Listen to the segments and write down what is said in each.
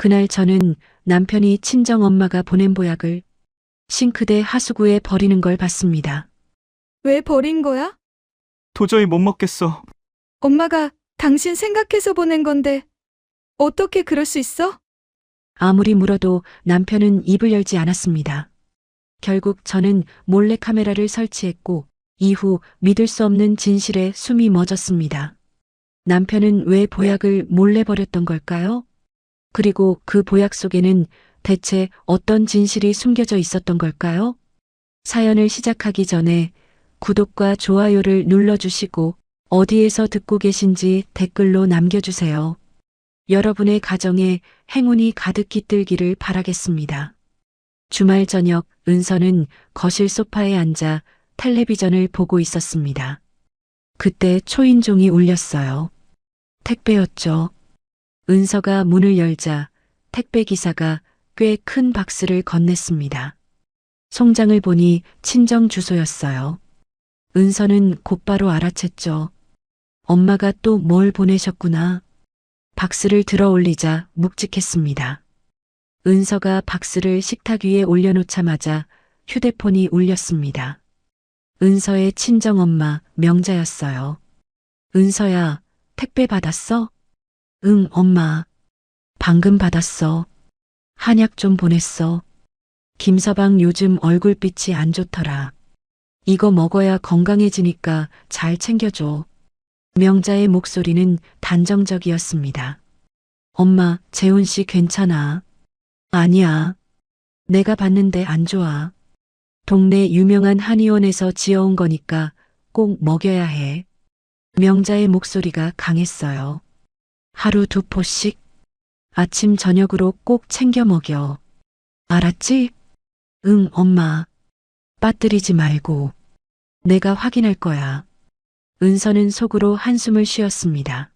그날 저는 남편이 친정엄마가 보낸 보약을 싱크대 하수구에 버리는 걸 봤습니다. 왜 버린 거야? 도저히 못 먹겠어. 엄마가 당신 생각해서 보낸 건데 어떻게 그럴 수 있어? 아무리 물어도 남편은 입을 열지 않았습니다. 결국 저는 몰래 카메라를 설치했고 이후 믿을 수 없는 진실에 숨이 멎었습니다. 남편은 왜 보약을 몰래 버렸던 걸까요? 그리고 그 보약 속에는 대체 어떤 진실이 숨겨져 있었던 걸까요? 사연을 시작하기 전에 구독과 좋아요를 눌러주시고 어디에서 듣고 계신지 댓글로 남겨주세요. 여러분의 가정에 행운이 가득 깃들기를 바라겠습니다. 주말 저녁 은서는 거실 소파에 앉아 텔레비전을 보고 있었습니다. 그때 초인종이 울렸어요. 택배였죠. 은서가 문을 열자 택배 기사가 꽤 큰 박스를 건넸습니다. 송장을 보니 친정 주소였어요. 은서는 곧바로 알아챘죠. 엄마가 또 뭘 보내셨구나. 박스를 들어 올리자 묵직했습니다. 은서가 박스를 식탁 위에 올려놓자마자 휴대폰이 울렸습니다. 은서의 친정엄마 명자였어요. 은서야, 택배 받았어? 응, 엄마. 방금 받았어. 한약 좀 보냈어. 김서방 요즘 얼굴빛이 안 좋더라. 이거 먹어야 건강해지니까 잘 챙겨줘. 명자의 목소리는 단정적이었습니다. 엄마, 재훈 씨 괜찮아? 아니야. 내가 봤는데 안 좋아. 동네 유명한 한의원에서 지어온 거니까 꼭 먹여야 해. 명자의 목소리가 강했어요. 하루 2포씩? 아침 저녁으로 꼭 챙겨 먹여. 알았지? 응, 엄마. 빠뜨리지 말고. 내가 확인할 거야. 은서는 속으로 한숨을 쉬었습니다.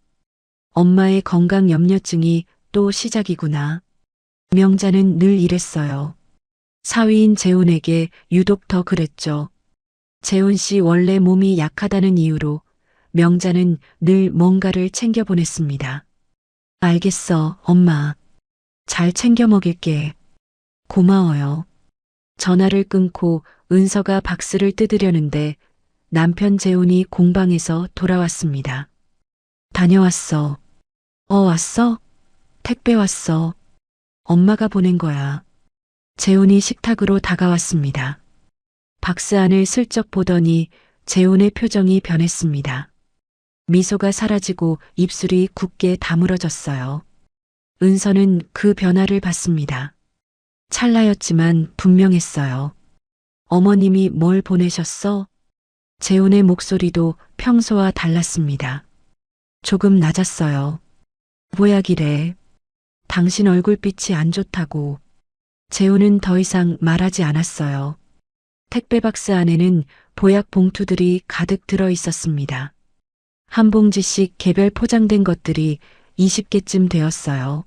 엄마의 건강 염려증이 또 시작이구나. 명자는 늘 이랬어요. 사위인 재훈에게 유독 더 그랬죠. 재훈 씨 원래 몸이 약하다는 이유로 명자는 늘 뭔가를 챙겨 보냈습니다. 알겠어, 엄마. 잘 챙겨 먹일게. 고마워요. 전화를 끊고 은서가 박스를 뜯으려는데 남편 재훈이 공방에서 돌아왔습니다. 다녀왔어. 왔어? 택배 왔어. 엄마가 보낸 거야. 재훈이 식탁으로 다가왔습니다. 박스 안을 슬쩍 보더니 재훈의 표정이 변했습니다. 미소가 사라지고 입술이 굳게 다물어졌어요. 은서는 그 변화를 봤습니다. 찰나였지만 분명했어요. 어머님이 뭘 보내셨어? 재훈의 목소리도 평소와 달랐습니다. 조금 낮았어요. 보약이래. 당신 얼굴빛이 안 좋다고. 재훈은 더 이상 말하지 않았어요. 택배 박스 안에는 보약 봉투들이 가득 들어 있었습니다. 한 봉지씩 개별 포장된 것들이 20개쯤 되었어요.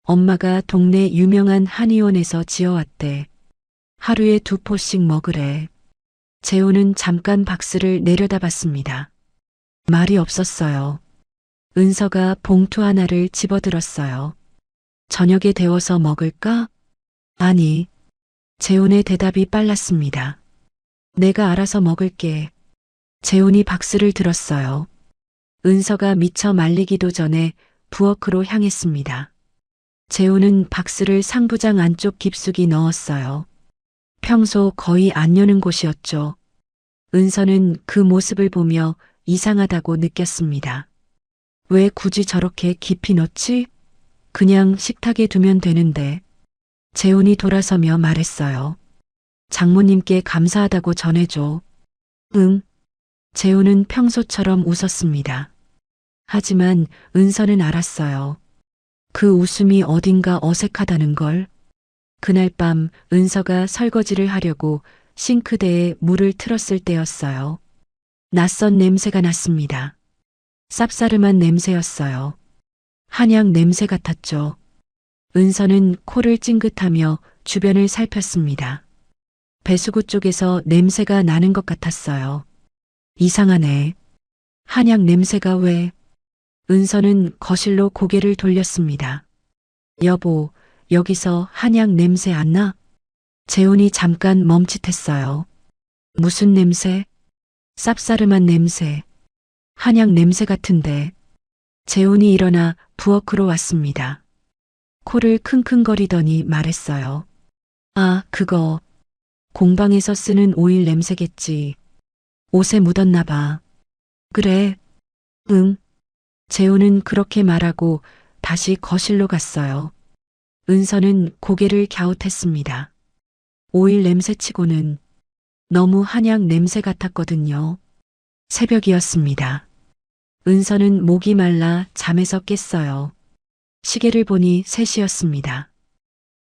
엄마가 동네 유명한 한의원에서 지어왔대. 하루에 2포씩 먹으래. 재훈은 잠깐 박스를 내려다봤습니다. 말이 없었어요. 은서가 봉투 하나를 집어들었어요. 저녁에 데워서 먹을까? 아니. 재훈의 대답이 빨랐습니다. 내가 알아서 먹을게. 재훈이 박스를 들었어요. 은서가 미처 말리기도 전에 부엌으로 향했습니다. 재훈은 박스를 상부장 안쪽 깊숙이 넣었어요. 평소 거의 안 여는 곳이었죠. 은서는 그 모습을 보며 이상하다고 느꼈습니다. 왜 굳이 저렇게 깊이 넣지? 그냥 식탁에 두면 되는데. 재훈이 돌아서며 말했어요. 장모님께 감사하다고 전해줘. 응. 재훈은 평소처럼 웃었습니다. 하지만 은서는 알았어요. 그 웃음이 어딘가 어색하다는 걸. 그날 밤 은서가 설거지를 하려고 싱크대에 물을 틀었을 때였어요. 낯선 냄새가 났습니다. 쌉싸름한 냄새였어요. 한약 냄새 같았죠. 은서는 코를 찡긋하며 주변을 살폈습니다. 배수구 쪽에서 냄새가 나는 것 같았어요. 이상하네. 한약 냄새가 왜? 은서는 거실로 고개를 돌렸습니다. 여보, 여기서 한약 냄새 안 나? 재훈이 잠깐 멈칫했어요. 무슨 냄새? 쌉싸름한 냄새. 한약 냄새 같은데. 재훈이 일어나 부엌으로 왔습니다. 코를 킁킁거리더니 말했어요. 아, 그거. 공방에서 쓰는 오일 냄새겠지. 옷에 묻었나 봐. 그래. 응. 재훈은 그렇게 말하고 다시 거실로 갔어요. 은서는 고개를 갸웃했습니다. 오일 냄새치고는 너무 한약 냄새 같았거든요. 새벽이었습니다. 은서는 목이 말라 잠에서 깼어요. 시계를 보니 3시였습니다.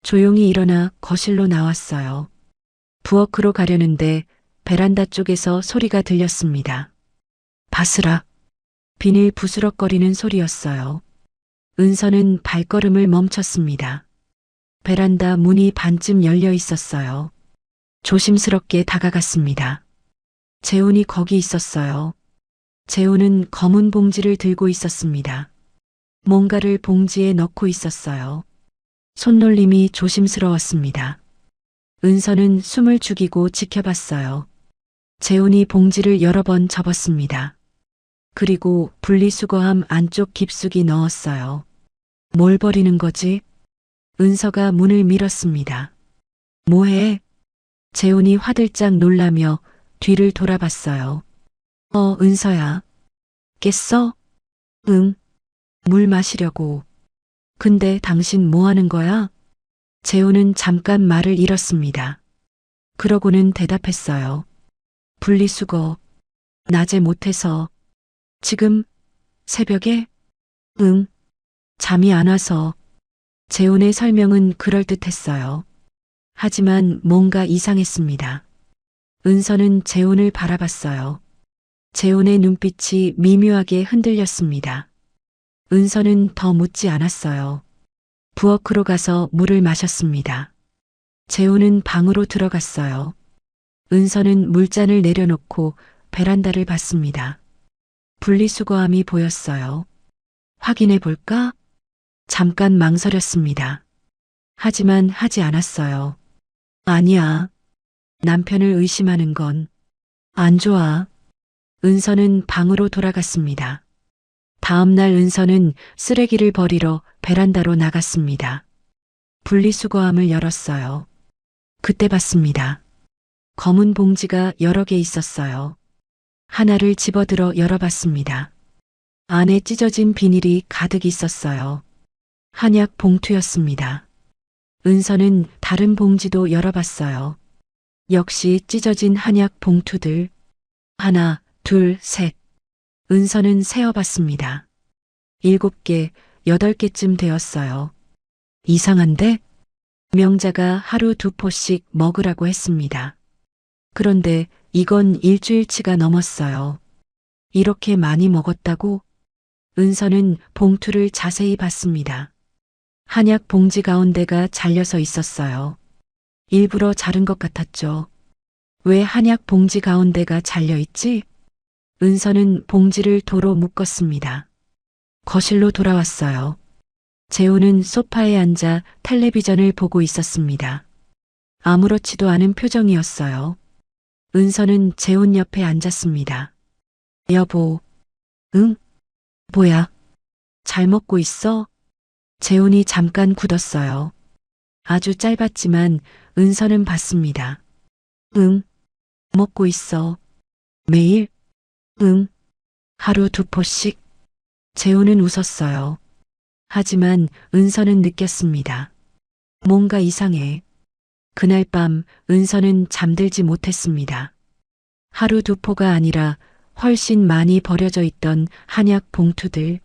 조용히 일어나 거실로 나왔어요. 부엌으로 가려는데 베란다 쪽에서 소리가 들렸습니다. 바스락. 비닐 부스럭거리는 소리였어요. 은서는 발걸음을 멈췄습니다. 베란다 문이 반쯤 열려 있었어요. 조심스럽게 다가갔습니다. 재훈이 거기 있었어요. 재훈은 검은 봉지를 들고 있었습니다. 뭔가를 봉지에 넣고 있었어요. 손놀림이 조심스러웠습니다. 은서는 숨을 죽이고 지켜봤어요. 재훈이 봉지를 여러 번 접었습니다. 그리고 분리수거함 안쪽 깊숙이 넣었어요. 뭘 버리는 거지? 은서가 문을 밀었습니다. 뭐해? 재훈이 화들짝 놀라며 뒤를 돌아봤어요. 은서야. 깼어? 응. 물 마시려고. 근데 당신 뭐 하는 거야? 재훈은 잠깐 말을 잃었습니다. 그러고는 대답했어요. 분리수거. 낮에 못해서. 지금? 새벽에? 응. 잠이 안 와서. 재훈의 설명은 그럴듯했어요. 하지만 뭔가 이상했습니다. 은서는 재훈을 바라봤어요. 재훈의 눈빛이 미묘하게 흔들렸습니다. 은서는 더 묻지 않았어요. 부엌으로 가서 물을 마셨습니다. 재훈은 방으로 들어갔어요. 은서는 물잔을 내려놓고 베란다를 봤습니다. 분리수거함이 보였어요. 확인해 볼까? 잠깐 망설였습니다. 하지만 하지 않았어요. 아니야. 남편을 의심하는 건 안 좋아. 은서는 방으로 돌아갔습니다. 다음 날 은서는 쓰레기를 버리러 베란다로 나갔습니다. 분리수거함을 열었어요. 그때 봤습니다. 검은 봉지가 여러 개 있었어요. 하나를 집어들어 열어봤습니다. 안에 찢어진 비닐이 가득 있었어요. 한약 봉투였습니다. 은서는 다른 봉지도 열어봤어요. 역시 찢어진 한약 봉투들. 하나, 둘, 셋. 은서는 세어봤습니다. 7개, 8개쯤 되었어요. 이상한데? 명자가 하루 2포씩 먹으라고 했습니다. 그런데 이건 일주일치가 넘었어요. 이렇게 많이 먹었다고? 은서는 봉투를 자세히 봤습니다. 한약 봉지 가운데가 잘려서 있었어요. 일부러 자른 것 같았죠. 왜 한약 봉지 가운데가 잘려 있지? 은서는 봉지를 도로 묶었습니다. 거실로 돌아왔어요. 재훈은 소파에 앉아 텔레비전을 보고 있었습니다. 아무렇지도 않은 표정이었어요. 은서는 재훈 옆에 앉았습니다. 여보. 응? 뭐야? 잘 먹고 있어? 재훈이 잠깐 굳었어요. 아주 짧았지만 은서는 봤습니다. 응. 먹고 있어. 매일? 응. 하루 2포씩? 재훈은 웃었어요. 하지만 은서는 느꼈습니다. 뭔가 이상해. 그날 밤 은서는 잠들지 못했습니다. 하루 2포가 아니라 훨씬 많이 버려져 있던 한약 봉투들.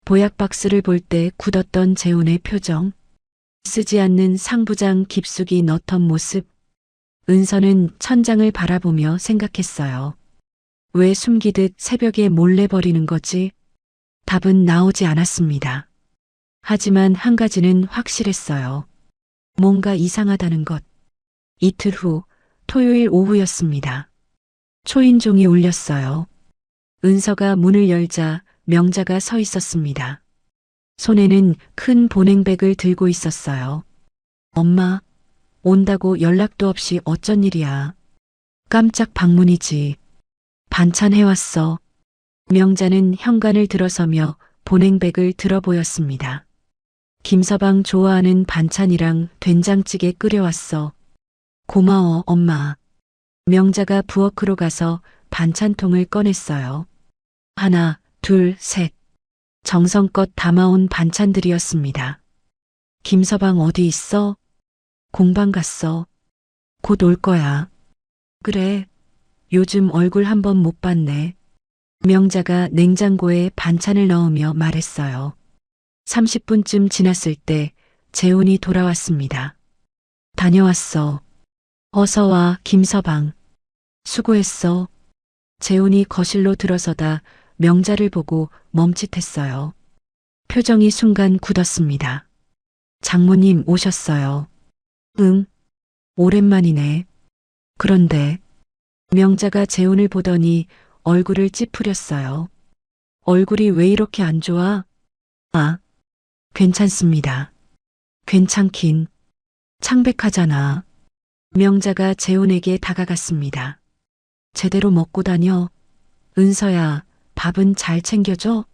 보약 박스를 볼 때 굳었던 재훈의 표정. 쓰지 않는 상부장 깊숙이 넣던 모습. 은서는 천장을 바라보며 생각했어요. 왜 숨기듯 새벽에 몰래 버리는 거지? 답은 나오지 않았습니다. 하지만 한 가지는 확실했어요. 뭔가 이상하다는 것. 이틀 후 토요일 오후였습니다. 초인종이 울렸어요. 은서가 문을 열자 명자가 서 있었습니다. 손에는 큰 보냉백을 들고 있었어요. 엄마, 온다고 연락도 없이 어쩐 일이야. 깜짝 방문이지. 반찬 해왔어. 명자는 현관을 들어서며 보냉백을 들어 보였습니다. 김서방 좋아하는 반찬이랑 된장찌개 끓여왔어. 고마워, 엄마. 명자가 부엌으로 가서 반찬통을 꺼냈어요. 하나, 둘, 셋. 정성껏 담아온 반찬들이었습니다. 김서방 어디 있어? 공방 갔어. 곧 올 거야. 그래. 요즘 얼굴 한번 못 봤네. 명자가 냉장고에 반찬을 넣으며 말했어요. 30분쯤 지났을 때 재훈이 돌아왔습니다. 다녀왔어. 어서 와, 김서방. 수고했어. 재훈이 거실로 들어서다 명자를 보고 멈칫했어요. 표정이 순간 굳었습니다. 장모님 오셨어요. 응. 오랜만이네. 그런데 명자가 재훈을 보더니 얼굴을 찌푸렸어요. 얼굴이 왜 이렇게 안 좋아? 아, 괜찮습니다. 괜찮긴. 창백하잖아. 명자가 재훈에게 다가갔습니다. 제대로 먹고 다녀. 은서야, 밥은 잘 챙겨줘?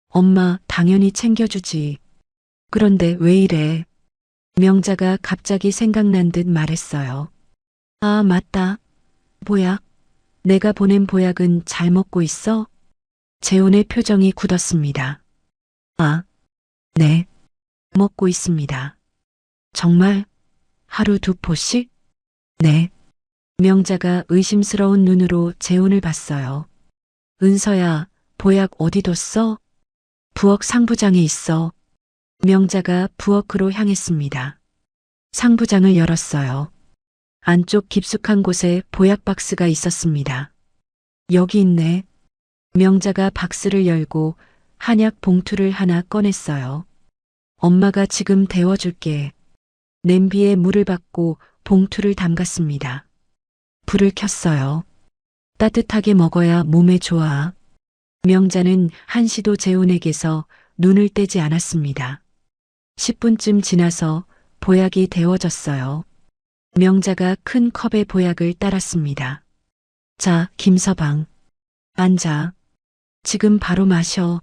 엄마, 당연히 챙겨주지. 그런데 왜 이래? 명자가 갑자기 생각난 듯 말했어요. 아, 맞다. 보약. 내가 보낸 보약은 잘 먹고 있어? 재훈의 표정이 굳었습니다. 아, 네. 먹고 있습니다. 정말? 하루 2포씩? 네. 명자가 의심스러운 눈으로 재훈을 봤어요. 은서야, 보약 어디 뒀어? 부엌 상부장에 있어. 명자가 부엌으로 향했습니다. 상부장을 열었어요. 안쪽 깊숙한 곳에 보약 박스가 있었습니다. 여기 있네. 명자가 박스를 열고 한약 봉투를 하나 꺼냈어요. 엄마가 지금 데워줄게. 냄비에 물을 받고 봉투를 담갔습니다. 불을 켰어요. 따뜻하게 먹어야 몸에 좋아. 명자는 한시도 재훈에게서 눈을 떼지 않았습니다. 10분쯤 지나서 보약이 데워졌어요. 명자가 큰 컵에 보약을 따랐습니다. 자, 김서방. 앉아. 지금 바로 마셔.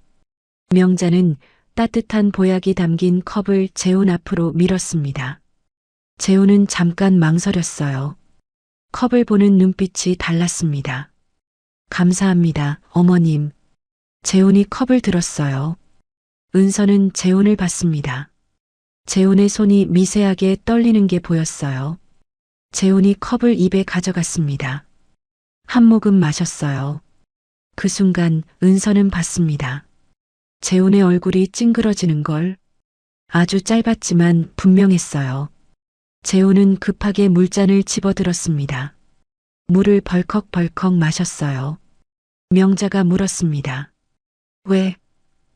명자는 따뜻한 보약이 담긴 컵을 재훈 앞으로 밀었습니다. 재훈은 잠깐 망설였어요. 컵을 보는 눈빛이 달랐습니다. 감사합니다, 어머님. 재훈이 컵을 들었어요. 은서는 재훈을 봤습니다. 재훈의 손이 미세하게 떨리는 게 보였어요. 재훈이 컵을 입에 가져갔습니다. 한 모금 마셨어요. 그 순간 은서는 봤습니다. 재훈의 얼굴이 찡그러지는 걸. 아주 짧았지만 분명했어요. 재훈은 급하게 물잔을 집어들었습니다. 물을 벌컥벌컥 마셨어요. 명자가 물었습니다. 왜?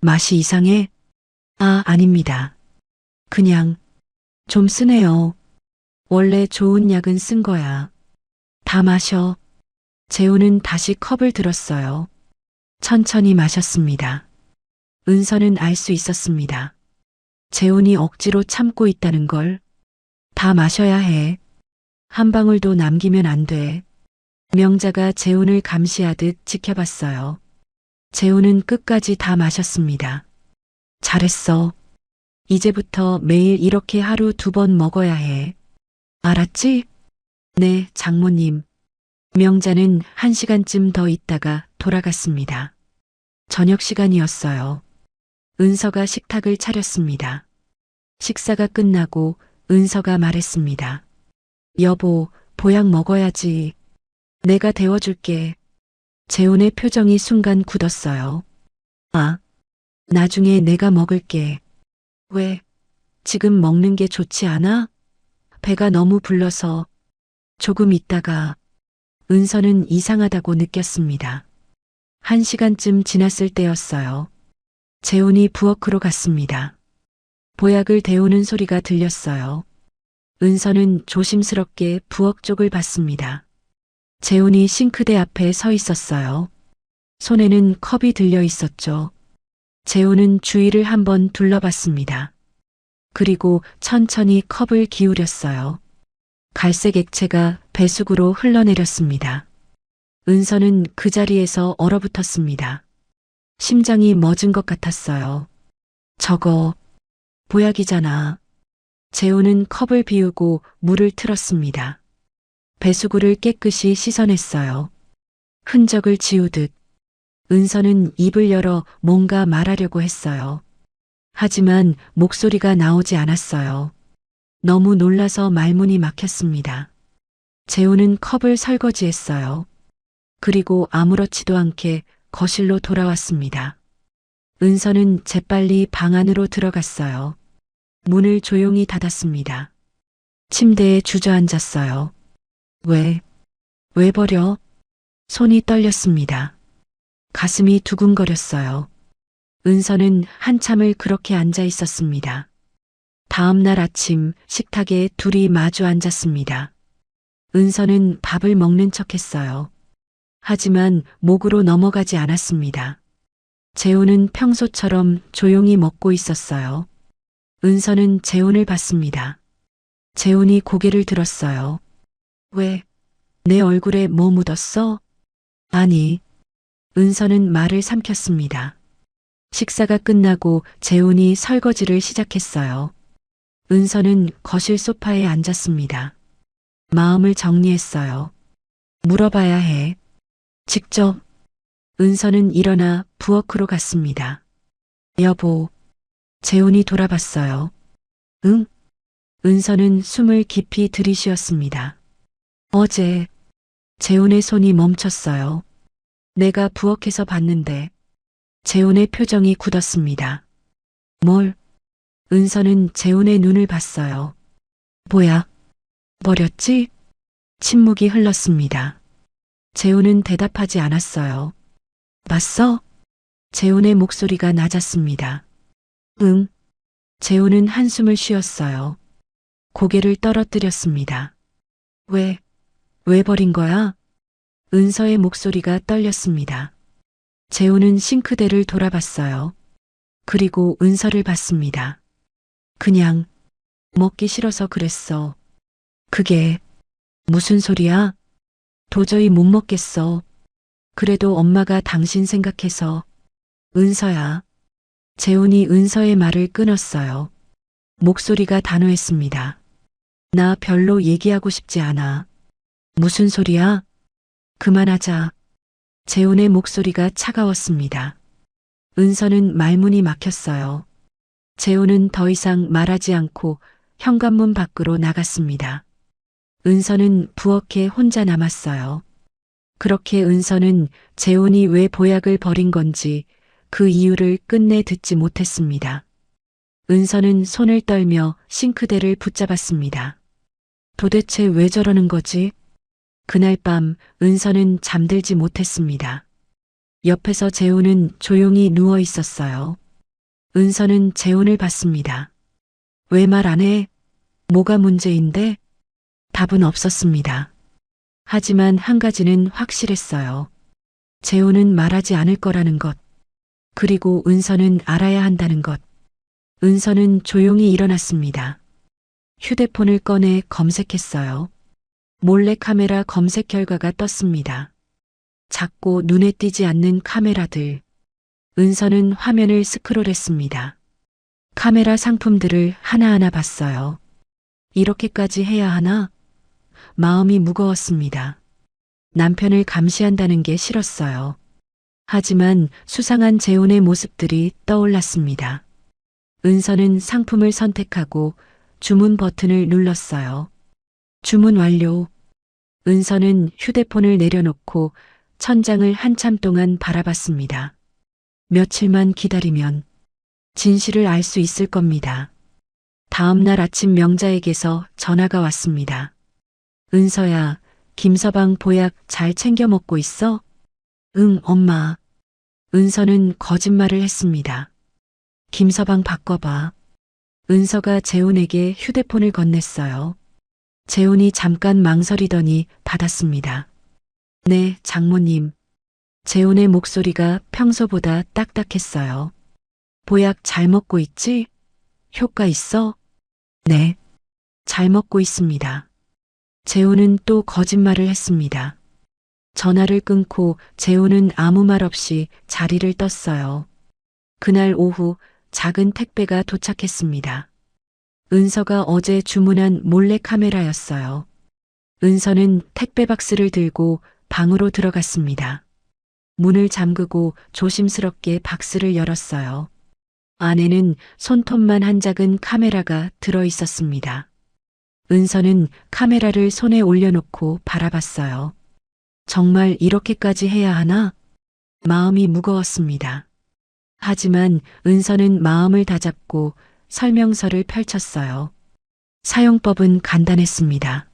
맛이 이상해? 아, 아닙니다. 그냥 좀 쓰네요. 원래 좋은 약은 쓴 거야. 다 마셔. 재훈은 다시 컵을 들었어요. 천천히 마셨습니다. 은서는 알 수 있었습니다. 재훈이 억지로 참고 있다는 걸. 다 마셔야 해. 한 방울도 남기면 안 돼. 명자가 재훈을 감시하듯 지켜봤어요. 재훈은 끝까지 다 마셨습니다. 잘했어. 이제부터 매일 이렇게 하루 2번 먹어야 해. 알았지? 네, 장모님. 명자는 1시간쯤 더 있다가 돌아갔습니다. 저녁 시간이었어요. 은서가 식탁을 차렸습니다. 식사가 끝나고 은서가 말했습니다. 여보, 보약 먹어야지. 내가 데워줄게. 재훈의 표정이 순간 굳었어요. 아, 나중에 내가 먹을게. 왜? 지금 먹는 게 좋지 않아? 배가 너무 불러서. 조금 있다가. 은서는 이상하다고 느꼈습니다. 1시간쯤 지났을 때였어요. 재훈이 부엌으로 갔습니다. 보약을 데우는 소리가 들렸어요. 은서는 조심스럽게 부엌 쪽을 봤습니다. 재훈이 싱크대 앞에 서 있었어요. 손에는 컵이 들려 있었죠. 재훈은 주위를 한번 둘러봤습니다. 그리고 천천히 컵을 기울였어요. 갈색 액체가 배수구로 흘러내렸습니다. 은서는 그 자리에서 얼어붙었습니다. 심장이 멎은 것 같았어요. 저거 보약이잖아. 재훈은 컵을 비우고 물을 틀었습니다. 배수구를 깨끗이 씻어냈어요. 흔적을 지우듯. 은서는 입을 열어 뭔가 말하려고 했어요. 하지만 목소리가 나오지 않았어요. 너무 놀라서 말문이 막혔습니다. 재훈은 컵을 설거지했어요. 그리고 아무렇지도 않게 거실로 돌아왔습니다. 은서는 재빨리 방 안으로 들어갔어요. 문을 조용히 닫았습니다. 침대에 주저앉았어요. 왜 버려? 손이 떨렸습니다. 가슴이 두근거렸어요. 은서는 한참을 그렇게 앉아 있었습니다. 다음 날 아침 식탁에 둘이 마주 앉았습니다. 은서는 밥을 먹는 척 했어요. 하지만 목으로 넘어가지 않았습니다. 재훈은 평소처럼 조용히 먹고 있었어요. 은서는 재훈을 봤습니다. 재훈이 고개를 들었어요. 왜? 내 얼굴에 뭐 묻었어? 아니. 은서는 말을 삼켰습니다. 식사가 끝나고 재훈이 설거지를 시작했어요. 은서는 거실 소파에 앉았습니다. 마음을 정리했어요. 물어봐야 해. 직접. 은서는 일어나 부엌으로 갔습니다. 여보. 재훈이 돌아봤어요. 응? 은서는 숨을 깊이 들이쉬었습니다. 어제. 재훈의 손이 멈췄어요. 내가 부엌에서 봤는데. 재훈의 표정이 굳었습니다. 뭘? 은서는 재훈의 눈을 봤어요. 뭐야? 버렸지? 침묵이 흘렀습니다. 재훈은 대답하지 않았어요. 봤어? 재훈의 목소리가 낮았습니다. 응. 재훈은 한숨을 쉬었어요. 고개를 떨어뜨렸습니다. 왜 버린 거야? 은서의 목소리가 떨렸습니다. 재훈은 싱크대를 돌아봤어요. 그리고 은서를 봤습니다. 그냥 먹기 싫어서 그랬어. 그게 무슨 소리야? 도저히 못 먹겠어. 그래도 엄마가 당신 생각해서. 은서야. 재훈이 은서의 말을 끊었어요. 목소리가 단호했습니다. 나 별로 얘기하고 싶지 않아. 무슨 소리야? 그만하자. 재훈의 목소리가 차가웠습니다. 은서는 말문이 막혔어요. 재훈은 더 이상 말하지 않고 현관문 밖으로 나갔습니다. 은서는 부엌에 혼자 남았어요. 그렇게 은서는 재훈이 왜 보약을 버린 건지 그 이유를 끝내 듣지 못했습니다. 은서는 손을 떨며 싱크대를 붙잡았습니다. 도대체 왜 저러는 거지? 그날 밤 은서는 잠들지 못했습니다. 옆에서 재훈은 조용히 누워 있었어요. 은서는 재훈을 봤습니다. 왜 말 안 해? 뭐가 문제인데? 답은 없었습니다. 하지만 한 가지는 확실했어요. 재훈은 말하지 않을 거라는 것. 그리고 은서는 알아야 한다는 것. 은서는 조용히 일어났습니다. 휴대폰을 꺼내 검색했어요. 몰래카메라 검색 결과가 떴습니다. 작고 눈에 띄지 않는 카메라들. 은서는 화면을 스크롤했습니다. 카메라 상품들을 하나하나 봤어요. 이렇게까지 해야 하나? 마음이 무거웠습니다. 남편을 감시한다는 게 싫었어요. 하지만 수상한 재훈의 모습들이 떠올랐습니다. 은서는 상품을 선택하고 주문 버튼을 눌렀어요. 주문 완료. 은서는 휴대폰을 내려놓고 천장을 한참 동안 바라봤습니다. 며칠만 기다리면 진실을 알 수 있을 겁니다. 다음 날 아침 명자에게서 전화가 왔습니다. 은서야, 김서방 보약 잘 챙겨 먹고 있어? 응, 엄마. 은서는 거짓말을 했습니다. 김서방 바꿔봐. 은서가 재훈에게 휴대폰을 건넸어요. 재훈이 잠깐 망설이더니 받았습니다. 네, 장모님. 재훈의 목소리가 평소보다 딱딱했어요. 보약 잘 먹고 있지? 효과 있어? 네. 잘 먹고 있습니다. 재호는 또 거짓말을 했습니다. 전화를 끊고 재호는 아무 말 없이 자리를 떴어요. 그날 오후 작은 택배가 도착했습니다. 은서가 어제 주문한 몰래 카메라였어요. 은서는 택배 박스를 들고 방으로 들어갔습니다. 문을 잠그고 조심스럽게 박스를 열었어요. 안에는 손톱만 한 작은 카메라가 들어 있었습니다. 은서는 카메라를 손에 올려놓고 바라봤어요. 정말 이렇게까지 해야 하나? 마음이 무거웠습니다. 하지만 은서는 마음을 다잡고 설명서를 펼쳤어요. 사용법은 간단했습니다.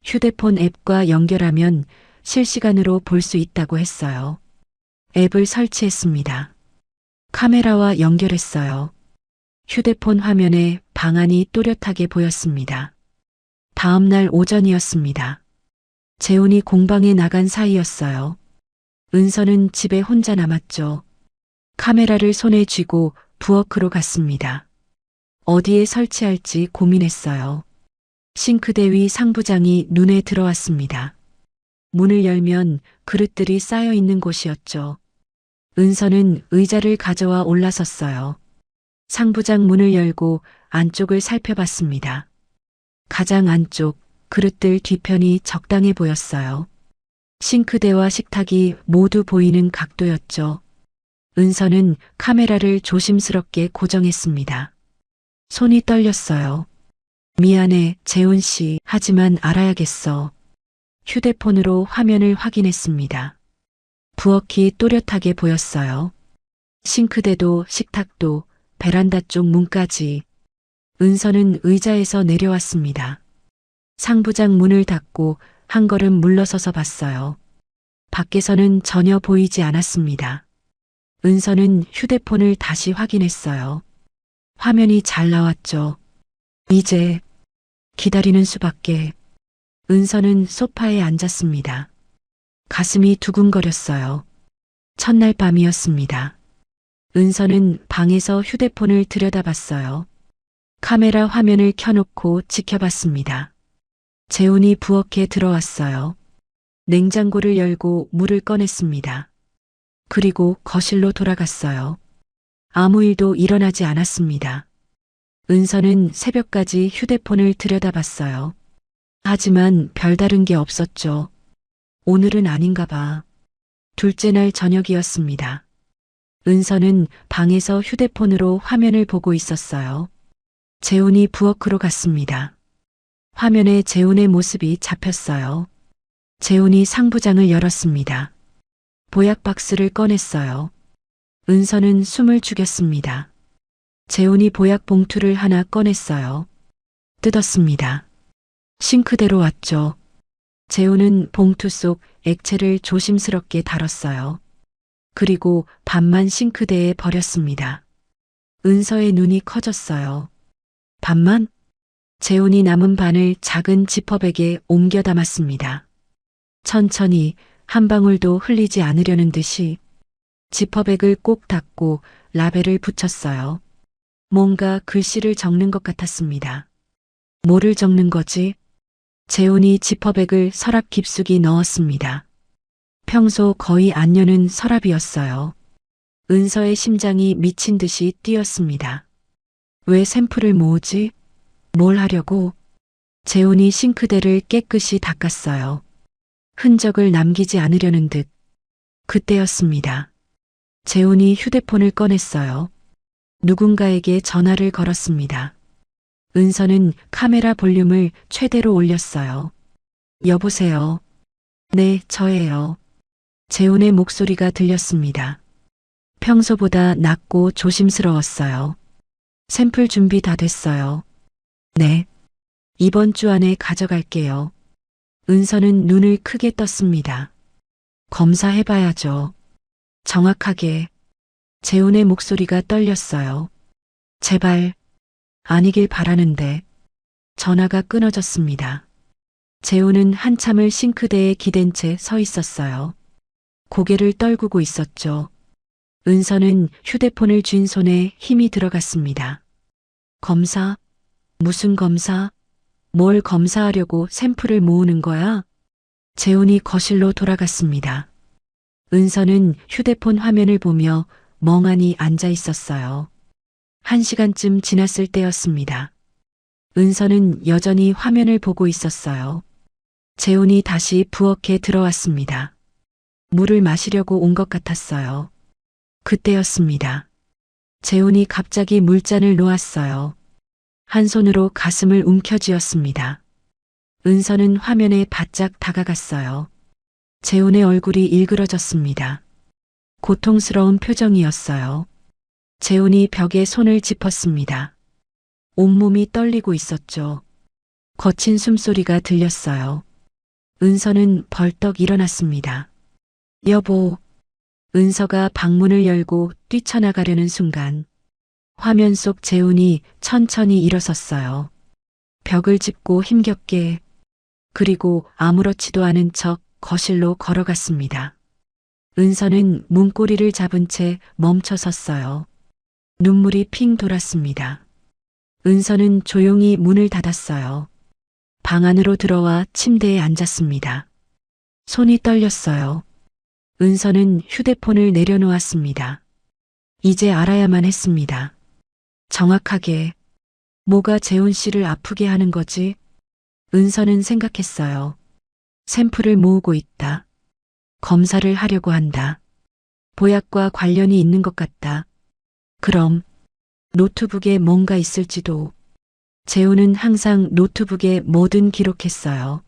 휴대폰 앱과 연결하면 실시간으로 볼 수 있다고 했어요. 앱을 설치했습니다. 카메라와 연결했어요. 휴대폰 화면에 방안이 또렷하게 보였습니다. 다음 날 오전이었습니다. 재훈이 공방에 나간 사이였어요. 은서는 집에 혼자 남았죠. 카메라를 손에 쥐고 부엌으로 갔습니다. 어디에 설치할지 고민했어요. 싱크대 위 상부장이 눈에 들어왔습니다. 문을 열면 그릇들이 쌓여 있는 곳이었죠. 은서는 의자를 가져와 올라섰어요. 상부장 문을 열고 안쪽을 살펴봤습니다. 가장 안쪽 그릇들 뒤편이 적당해 보였어요. 싱크대와 식탁이 모두 보이는 각도였죠. 은서는 카메라를 조심스럽게 고정했습니다. 손이 떨렸어요. 미안해, 재훈 씨. 하지만 알아야겠어. 휴대폰으로 화면을 확인했습니다. 부엌이 또렷하게 보였어요. 싱크대도 식탁도 베란다 쪽 문까지. 은서는 의자에서 내려왔습니다. 상부장 문을 닫고 한 걸음 물러서서 봤어요. 밖에서는 전혀 보이지 않았습니다. 은서는 휴대폰을 다시 확인했어요. 화면이 잘 나왔죠. 이제 기다리는 수밖에. 은서는 소파에 앉았습니다. 가슴이 두근거렸어요. 첫날 밤이었습니다. 은서는 방에서 휴대폰을 들여다봤어요. 카메라 화면을 켜놓고 지켜봤습니다. 재훈이 부엌에 들어왔어요. 냉장고를 열고 물을 꺼냈습니다. 그리고 거실로 돌아갔어요. 아무 일도 일어나지 않았습니다. 은서는 새벽까지 휴대폰을 들여다봤어요. 하지만 별다른 게 없었죠. 오늘은 아닌가 봐. 둘째 날 저녁이었습니다. 은서는 방에서 휴대폰으로 화면을 보고 있었어요. 재훈이 부엌으로 갔습니다. 화면에 재훈의 모습이 잡혔어요. 재훈이 상부장을 열었습니다. 보약 박스를 꺼냈어요. 은서는 숨을 죽였습니다. 재훈이 보약 봉투를 하나 꺼냈어요. 뜯었습니다. 싱크대로 왔죠. 재훈은 봉투 속 액체를 조심스럽게 다뤘어요. 그리고 반만 싱크대에 버렸습니다. 은서의 눈이 커졌어요. 반만? 재훈이 남은 반을 작은 지퍼백에 옮겨 담았습니다. 천천히 한 방울도 흘리지 않으려는 듯이 지퍼백을 꼭 닫고 라벨을 붙였어요. 뭔가 글씨를 적는 것 같았습니다. 뭐를 적는 거지? 재훈이 지퍼백을 서랍 깊숙이 넣었습니다. 평소 거의 안 여는 서랍이었어요. 은서의 심장이 미친 듯이 뛰었습니다. 왜 샘플을 모으지? 뭘 하려고? 재훈이 싱크대를 깨끗이 닦았어요. 흔적을 남기지 않으려는 듯. 그때였습니다. 재훈이 휴대폰을 꺼냈어요. 누군가에게 전화를 걸었습니다. 은서는 카메라 볼륨을 최대로 올렸어요. 여보세요. 네, 저예요. 재훈의 목소리가 들렸습니다. 평소보다 낮고 조심스러웠어요. 샘플 준비 다 됐어요. 네. 이번 주 안에 가져갈게요. 은서는 눈을 크게 떴습니다. 검사해봐야죠. 정확하게. 재훈의 목소리가 떨렸어요. 제발. 아니길 바라는데. 전화가 끊어졌습니다. 재훈은 한참을 싱크대에 기댄 채 서 있었어요. 고개를 떨구고 있었죠. 은서는 휴대폰을 쥔 손에 힘이 들어갔습니다. 검사? 무슨 검사? 뭘 검사하려고 샘플을 모으는 거야? 재훈이 거실로 돌아갔습니다. 은서는 휴대폰 화면을 보며 멍하니 앉아 있었어요. 1시간쯤 지났을 때였습니다. 은서는 여전히 화면을 보고 있었어요. 재훈이 다시 부엌에 들어왔습니다. 물을 마시려고 온 것 같았어요. 그때였습니다. 재훈이 갑자기 물잔을 놓았어요. 한 손으로 가슴을 움켜쥐었습니다. 은서는 화면에 바짝 다가갔어요. 재훈의 얼굴이 일그러졌습니다. 고통스러운 표정이었어요. 재훈이 벽에 손을 짚었습니다. 온몸이 떨리고 있었죠. 거친 숨소리가 들렸어요. 은서는 벌떡 일어났습니다. 여보. 은서가 방문을 열고 뛰쳐나가려는 순간 화면 속 재훈이 천천히 일어섰어요. 벽을 짚고 힘겹게 그리고 아무렇지도 않은 척 거실로 걸어갔습니다. 은서는 문고리를 잡은 채 멈춰 섰어요. 눈물이 핑 돌았습니다. 은서는 조용히 문을 닫았어요. 방 안으로 들어와 침대에 앉았습니다. 손이 떨렸어요. 은서는 휴대폰을 내려놓았습니다. 이제 알아야만 했습니다. 정확하게 뭐가 재훈 씨를 아프게 하는 거지? 은서는 생각했어요. 샘플을 모으고 있다. 검사를 하려고 한다. 보약과 관련이 있는 것 같다. 그럼 노트북에 뭔가 있을지도. 재훈은 항상 노트북에 뭐든 기록했어요.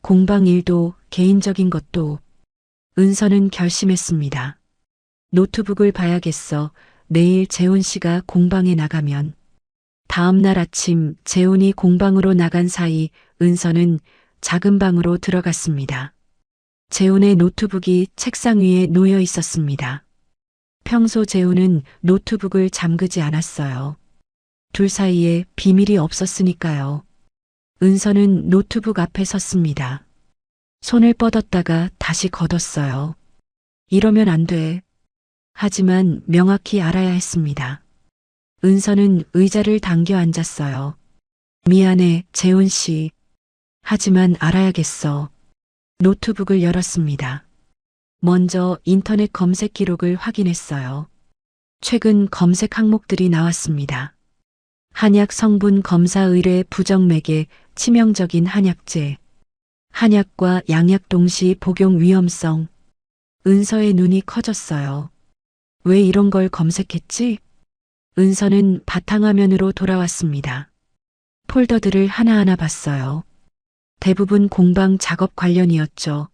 공방 일도 개인적인 것도. 은서는 결심했습니다. 노트북을 봐야겠어. 내일 재훈 씨가 공방에 나가면. 다음 날 아침 재훈이 공방으로 나간 사이 은서는 작은 방으로 들어갔습니다. 재훈의 노트북이 책상 위에 놓여 있었습니다. 평소 재훈은 노트북을 잠그지 않았어요. 둘 사이에 비밀이 없었으니까요. 은서는 노트북 앞에 섰습니다. 손을 뻗었다가 다시 걷었어요. 이러면 안 돼. 하지만 명확히 알아야 했습니다. 은서는 의자를 당겨 앉았어요. 미안해, 재훈 씨. 하지만 알아야겠어. 노트북을 열었습니다. 먼저 인터넷 검색 기록을 확인했어요. 최근 검색 항목들이 나왔습니다. 한약 성분 검사 의뢰 부정맥에 치명적인 한약재. 한약과 양약 동시 복용 위험성. 은서의 눈이 커졌어요. 왜 이런 걸 검색했지? 은서는 바탕화면으로 돌아왔습니다. 폴더들을 하나하나 봤어요. 대부분 공방 작업 관련이었죠.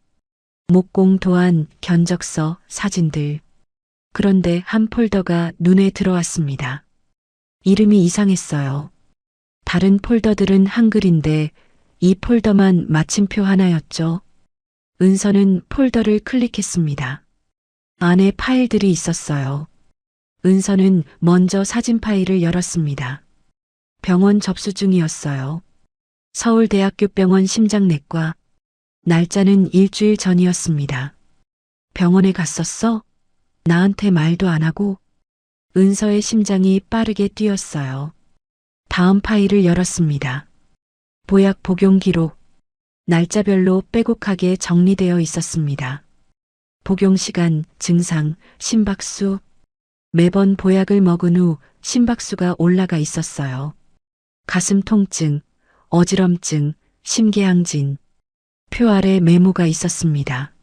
목공 도안, 견적서, 사진들. 그런데 한 폴더가 눈에 들어왔습니다. 이름이 이상했어요. 다른 폴더들은 한글인데 이 폴더만 마침표 하나였죠. 은서는 폴더를 클릭했습니다. 안에 파일들이 있었어요. 은서는 먼저 사진 파일을 열었습니다. 병원 접수 중이었어요. 서울대학교 병원 심장내과. 날짜는 일주일 전이었습니다. 병원에 갔었어? 나한테 말도 안 하고? 은서의 심장이 빠르게 뛰었어요. 다음 파일을 열었습니다. 보약 복용 기록. 날짜별로 빼곡하게 정리되어 있었습니다. 복용 시간, 증상, 심박수. 매번 보약을 먹은 후 심박수가 올라가 있었어요. 가슴 통증, 어지럼증, 심계항진. 표 아래 메모가 있었습니다.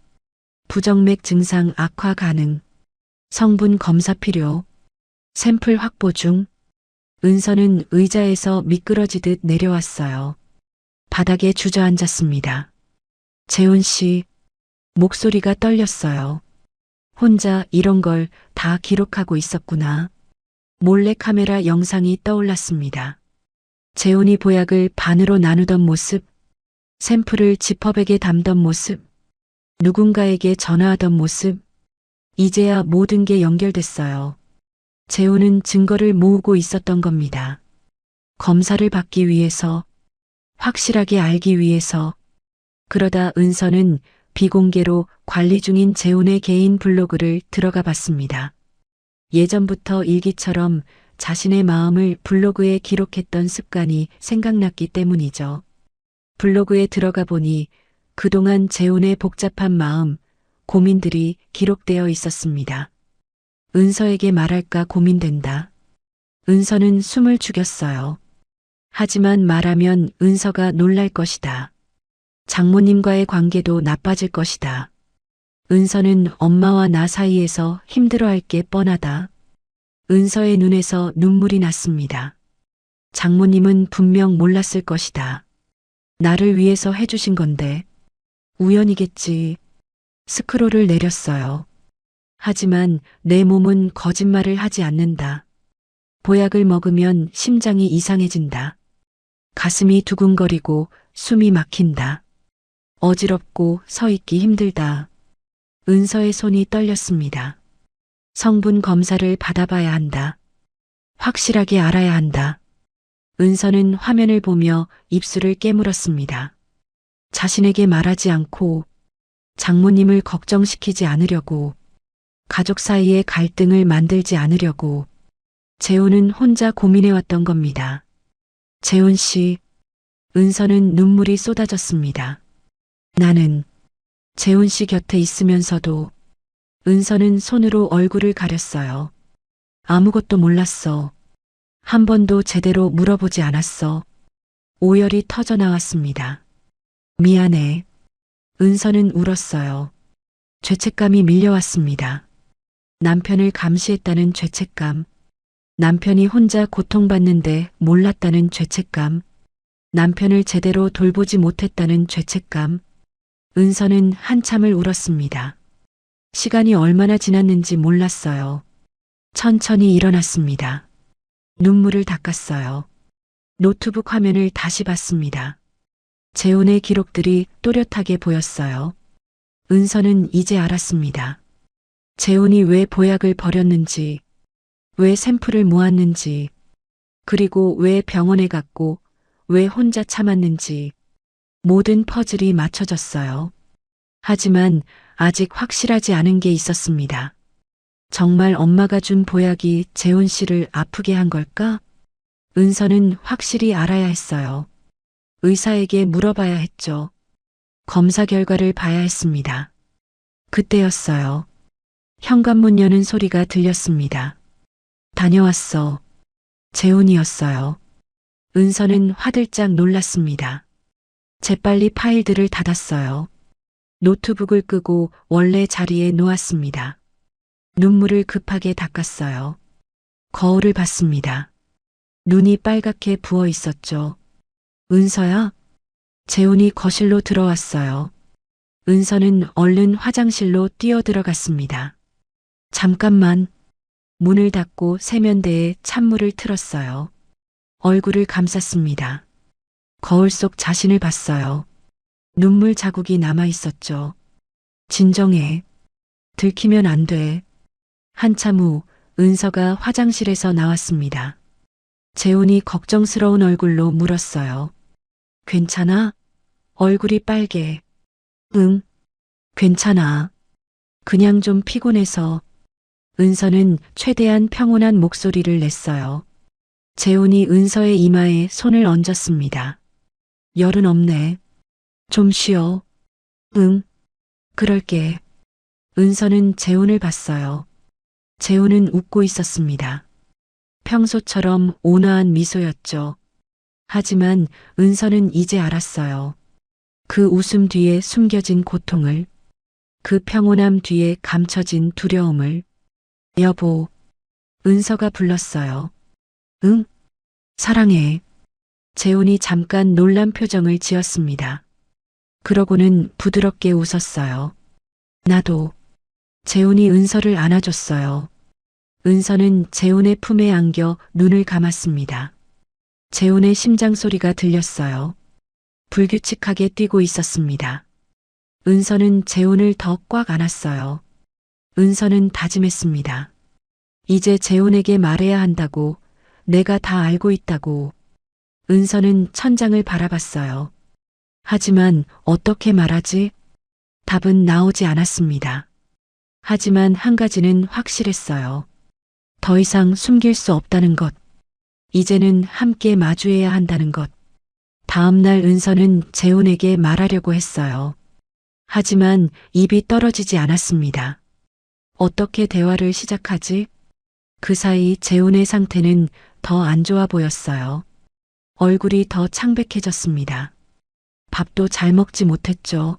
부정맥 증상 악화 가능. 성분 검사 필요. 샘플 확보 중. 은서는 의자에서 미끄러지듯 내려왔어요. 바닥에 주저앉았습니다. 재훈 씨. 목소리가 떨렸어요. 혼자 이런 걸 다 기록하고 있었구나. 몰래카메라 영상이 떠올랐습니다. 재훈이 보약을 반으로 나누던 모습, 샘플을 지퍼백에 담던 모습, 누군가에게 전화하던 모습. 이제야 모든 게 연결됐어요. 재훈은 증거를 모으고 있었던 겁니다. 검사를 받기 위해서, 확실하게 알기 위해서. 그러다 은서는 비공개로 관리 중인 재훈의 개인 블로그를 들어가 봤습니다. 예전부터 일기처럼 자신의 마음을 블로그에 기록했던 습관이 생각났기 때문이죠. 블로그에 들어가 보니 그동안 재혼의 복잡한 마음, 고민들이 기록되어 있었습니다. 은서에게 말할까 고민된다. 은서는 숨을 죽였어요. 하지만 말하면 은서가 놀랄 것이다. 장모님과의 관계도 나빠질 것이다. 은서는 엄마와 나 사이에서 힘들어할 게 뻔하다. 은서의 눈에서 눈물이 났습니다. 장모님은 분명 몰랐을 것이다. 나를 위해서 해주신 건데 우연이겠지. 스크롤을 내렸어요. 하지만 내 몸은 거짓말을 하지 않는다. 보약을 먹으면 심장이 이상해진다. 가슴이 두근거리고 숨이 막힌다. 어지럽고 서 있기 힘들다. 은서의 손이 떨렸습니다. 성분 검사를 받아봐야 한다. 확실하게 알아야 한다. 은서는 화면을 보며 입술을 깨물었습니다. 자신에게 말하지 않고 장모님을 걱정시키지 않으려고, 가족 사이에 갈등을 만들지 않으려고 재혼은 혼자 고민해왔던 겁니다. 재혼 씨, 은서는 눈물이 쏟아졌습니다. 나는 재혼 씨 곁에 있으면서도 은서는 손으로 얼굴을 가렸어요. 아무것도 몰랐어. 한 번도 제대로 물어보지 않았어. 오열이 터져 나왔습니다. 미안해. 은서는 울었어요. 죄책감이 밀려왔습니다. 남편을 감시했다는 죄책감. 남편이 혼자 고통받는데 몰랐다는 죄책감. 남편을 제대로 돌보지 못했다는 죄책감. 은서는 한참을 울었습니다. 시간이 얼마나 지났는지 몰랐어요. 천천히 일어났습니다. 눈물을 닦았어요. 노트북 화면을 다시 봤습니다. 재혼의 기록들이 또렷하게 보였어요. 은서는 이제 알았습니다. 재혼이 왜 보약을 버렸는지, 왜 샘플을 모았는지, 그리고 왜 병원에 갔고, 왜 혼자 참았는지, 모든 퍼즐이 맞춰졌어요. 하지만 아직 확실하지 않은 게 있었습니다. 정말 엄마가 준 보약이 재혼 씨를 아프게 한 걸까? 은서는 확실히 알아야 했어요. 의사에게 물어봐야 했죠. 검사 결과를 봐야 했습니다. 그때였어요. 현관문 여는 소리가 들렸습니다. 다녀왔어. 재혼이었어요. 은서는 화들짝 놀랐습니다. 재빨리 파일들을 닫았어요. 노트북을 끄고 원래 자리에 놓았습니다. 눈물을 급하게 닦았어요. 거울을 봤습니다. 눈이 빨갛게 부어 있었죠. 은서야? 재혼이 거실로 들어왔어요. 은서는 얼른 화장실로 뛰어들어갔습니다. 잠깐만. 문을 닫고 세면대에 찬물을 틀었어요. 얼굴을 감쌌습니다. 거울 속 자신을 봤어요. 눈물 자국이 남아 있었죠. 진정해. 들키면 안 돼. 한참 후 은서가 화장실에서 나왔습니다. 재혼이 걱정스러운 얼굴로 물었어요. 괜찮아? 얼굴이 빨개. 응, 괜찮아. 그냥 좀 피곤해서. 은서는 최대한 평온한 목소리를 냈어요. 재혼이 은서의 이마에 손을 얹었습니다. 열은 없네. 좀 쉬어. 응, 그럴게. 은서는 재혼을 봤어요. 재혼은 웃고 있었습니다. 평소처럼 온화한 미소였죠. 하지만 은서는 이제 알았어요. 그 웃음 뒤에 숨겨진 고통을, 그 평온함 뒤에 감춰진 두려움을. 여보, 은서가 불렀어요. 응? 사랑해. 재혼이 잠깐 놀란 표정을 지었습니다. 그러고는 부드럽게 웃었어요. 나도. 재혼이 은서를 안아줬어요. 은서는 재혼의 품에 안겨 눈을 감았습니다. 재혼의 심장 소리가 들렸어요. 불규칙하게 뛰고 있었습니다. 은서는 재혼을 더 꽉 안았어요. 은서는 다짐했습니다. 이제 재혼에게 말해야 한다고, 내가 다 알고 있다고. 은서는 천장을 바라봤어요. 하지만 어떻게 말하지? 답은 나오지 않았습니다. 하지만 한 가지는 확실했어요. 더 이상 숨길 수 없다는 것. 이제는 함께 마주해야 한다는 것. 다음 날 은서는 재훈에게 말하려고 했어요. 하지만 입이 떨어지지 않았습니다. 어떻게 대화를 시작하지? 그 사이 재훈의 상태는 더 안 좋아 보였어요. 얼굴이 더 창백해졌습니다. 밥도 잘 먹지 못했죠.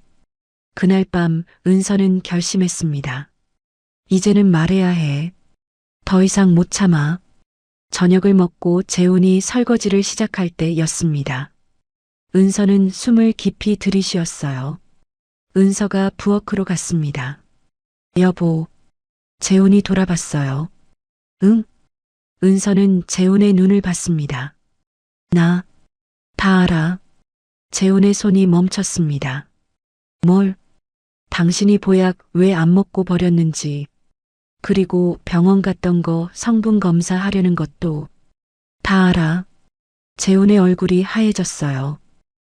그날 밤 은서는 결심했습니다. 이제는 말해야 해. 더 이상 못 참아. 저녁을 먹고 재훈이 설거지를 시작할 때였습니다. 은서는 숨을 깊이 들이쉬었어요. 은서가 부엌으로 갔습니다. 여보. 재훈이 돌아봤어요. 응? 은서는 재훈의 눈을 봤습니다. 나 다 알아. 재훈의 손이 멈췄습니다. 뭘? 당신이 보약 왜 안 먹고 버렸는지, 그리고 병원 갔던 거 성분 검사하려는 것도 다 알아. 재훈의 얼굴이 하얘졌어요.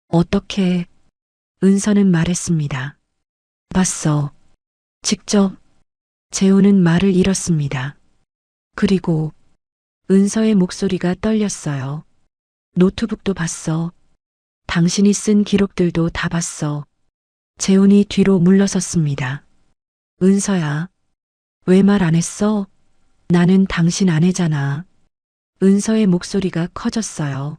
어떻게? 은서는 말했습니다. 봤어. 직접. 재훈은 말을 잃었습니다. 그리고 은서의 목소리가 떨렸어요. 노트북도 봤어. 당신이 쓴 기록들도 다 봤어. 재훈이 뒤로 물러섰습니다. 은서야. 왜 말 안 했어? 나는 당신 아내잖아. 은서의 목소리가 커졌어요.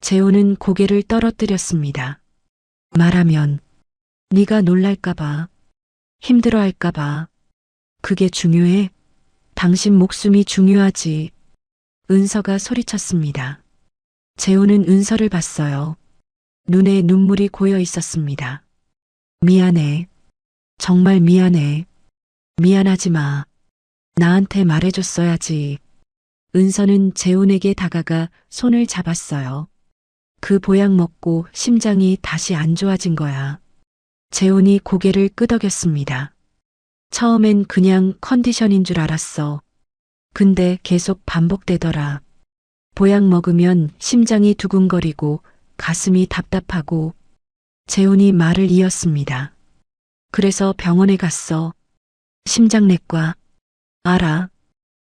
재훈은 고개를 떨어뜨렸습니다. 말하면 네가 놀랄까봐, 힘들어할까봐. 그게 중요해? 당신 목숨이 중요하지. 은서가 소리쳤습니다. 재훈은 은서를 봤어요. 눈에 눈물이 고여 있었습니다. 미안해. 정말 미안해. 미안하지 마. 나한테 말해줬어야지. 은서는 재훈에게 다가가 손을 잡았어요. 그 보약 먹고 심장이 다시 안 좋아진 거야. 재훈이 고개를 끄덕였습니다. 처음엔 그냥 컨디션인 줄 알았어. 근데 계속 반복되더라. 보약 먹으면 심장이 두근거리고 가슴이 답답하고. 재훈이 말을 이었습니다. 그래서 병원에 갔어. 심장내과. 알아.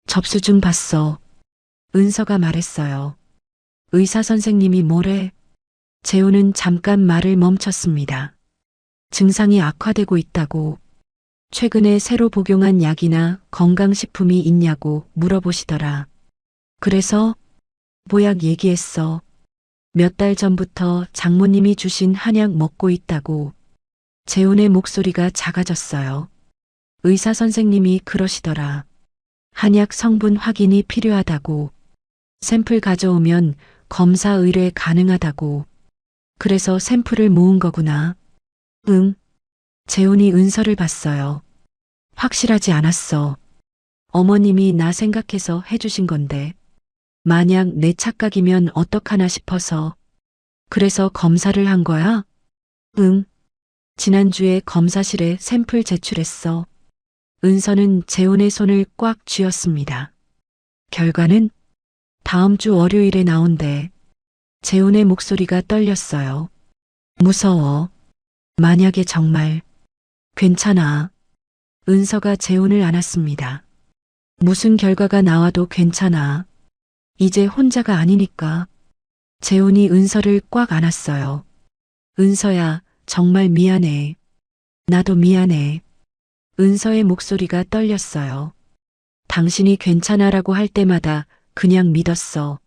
접수증 봤어. 은서가 말했어요. 의사 선생님이 뭐래? 재훈은 잠깐 말을 멈췄습니다. 증상이 악화되고 있다고. 최근에 새로 복용한 약이나 건강식품이 있냐고 물어보시더라. 그래서 보약 얘기했어. 몇 달 전부터 장모님이 주신 한약 먹고 있다고. 재훈의 목소리가 작아졌어요. 의사 선생님이 그러시더라. 한약 성분 확인이 필요하다고. 샘플 가져오면 검사 의뢰 가능하다고. 그래서 샘플을 모은 거구나. 응. 재훈이 은서를 봤어요. 확실하지 않았어. 어머님이 나 생각해서 해주신 건데. 만약 내 착각이면 어떡하나 싶어서. 그래서 검사를 한 거야? 응. 지난주에 검사실에 샘플 제출했어. 은서는 재훈의 손을 꽉 쥐었습니다. 결과는 다음 주 월요일에 나온대. 재훈의 목소리가 떨렸어요. 무서워. 만약에 정말. 괜찮아. 은서가 재훈을 안았습니다. 무슨 결과가 나와도 괜찮아. 이제 혼자가 아니니까. 재훈이 은서를 꽉 안았어요. 은서야, 정말 미안해. 나도 미안해. 은서의 목소리가 떨렸어요. 당신이 괜찮아라고 할 때마다 그냥 믿었어.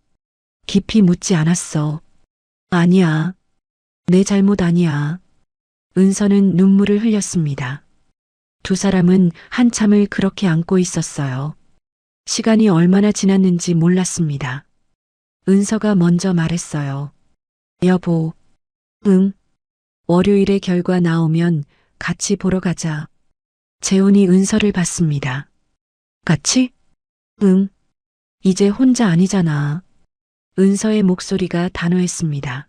깊이 묻지 않았어. 아니야. 내 잘못 아니야. 은서는 눈물을 흘렸습니다. 두 사람은 한참을 그렇게 안고 있었어요. 시간이 얼마나 지났는지 몰랐습니다. 은서가 먼저 말했어요. 여보. 응. 월요일에 결과 나오면 같이 보러 가자. 재훈이 은서를 봤습니다. 같이? 응. 이제 혼자 아니잖아. 은서의 목소리가 단호했습니다.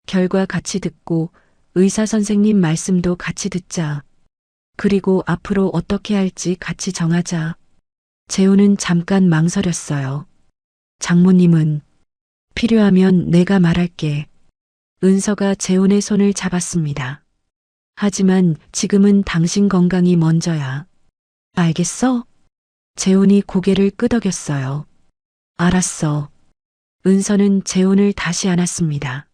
결과 같이 듣고 의사 선생님 말씀도 같이 듣자. 그리고 앞으로 어떻게 할지 같이 정하자. 재훈은 잠깐 망설였어요. 장모님은 필요하면 내가 말할게. 은서가 재훈의 손을 잡았습니다. 하지만 지금은 당신 건강이 먼저야. 알겠어? 재훈이 고개를 끄덕였어요. 알았어. 은서는 재훈을 다시 안았습니다.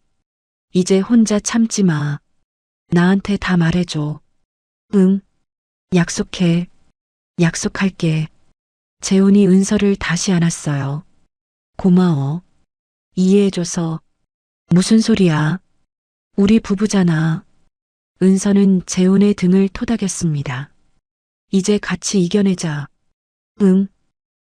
이제 혼자 참지 마. 나한테 다 말해줘. 응. 약속해. 약속할게. 재훈이 은서를 다시 안았어요. 고마워. 이해해줘서. 무슨 소리야? 우리 부부잖아. 은서는 재훈의 등을 토닥였습니다. 이제 같이 이겨내자. 응.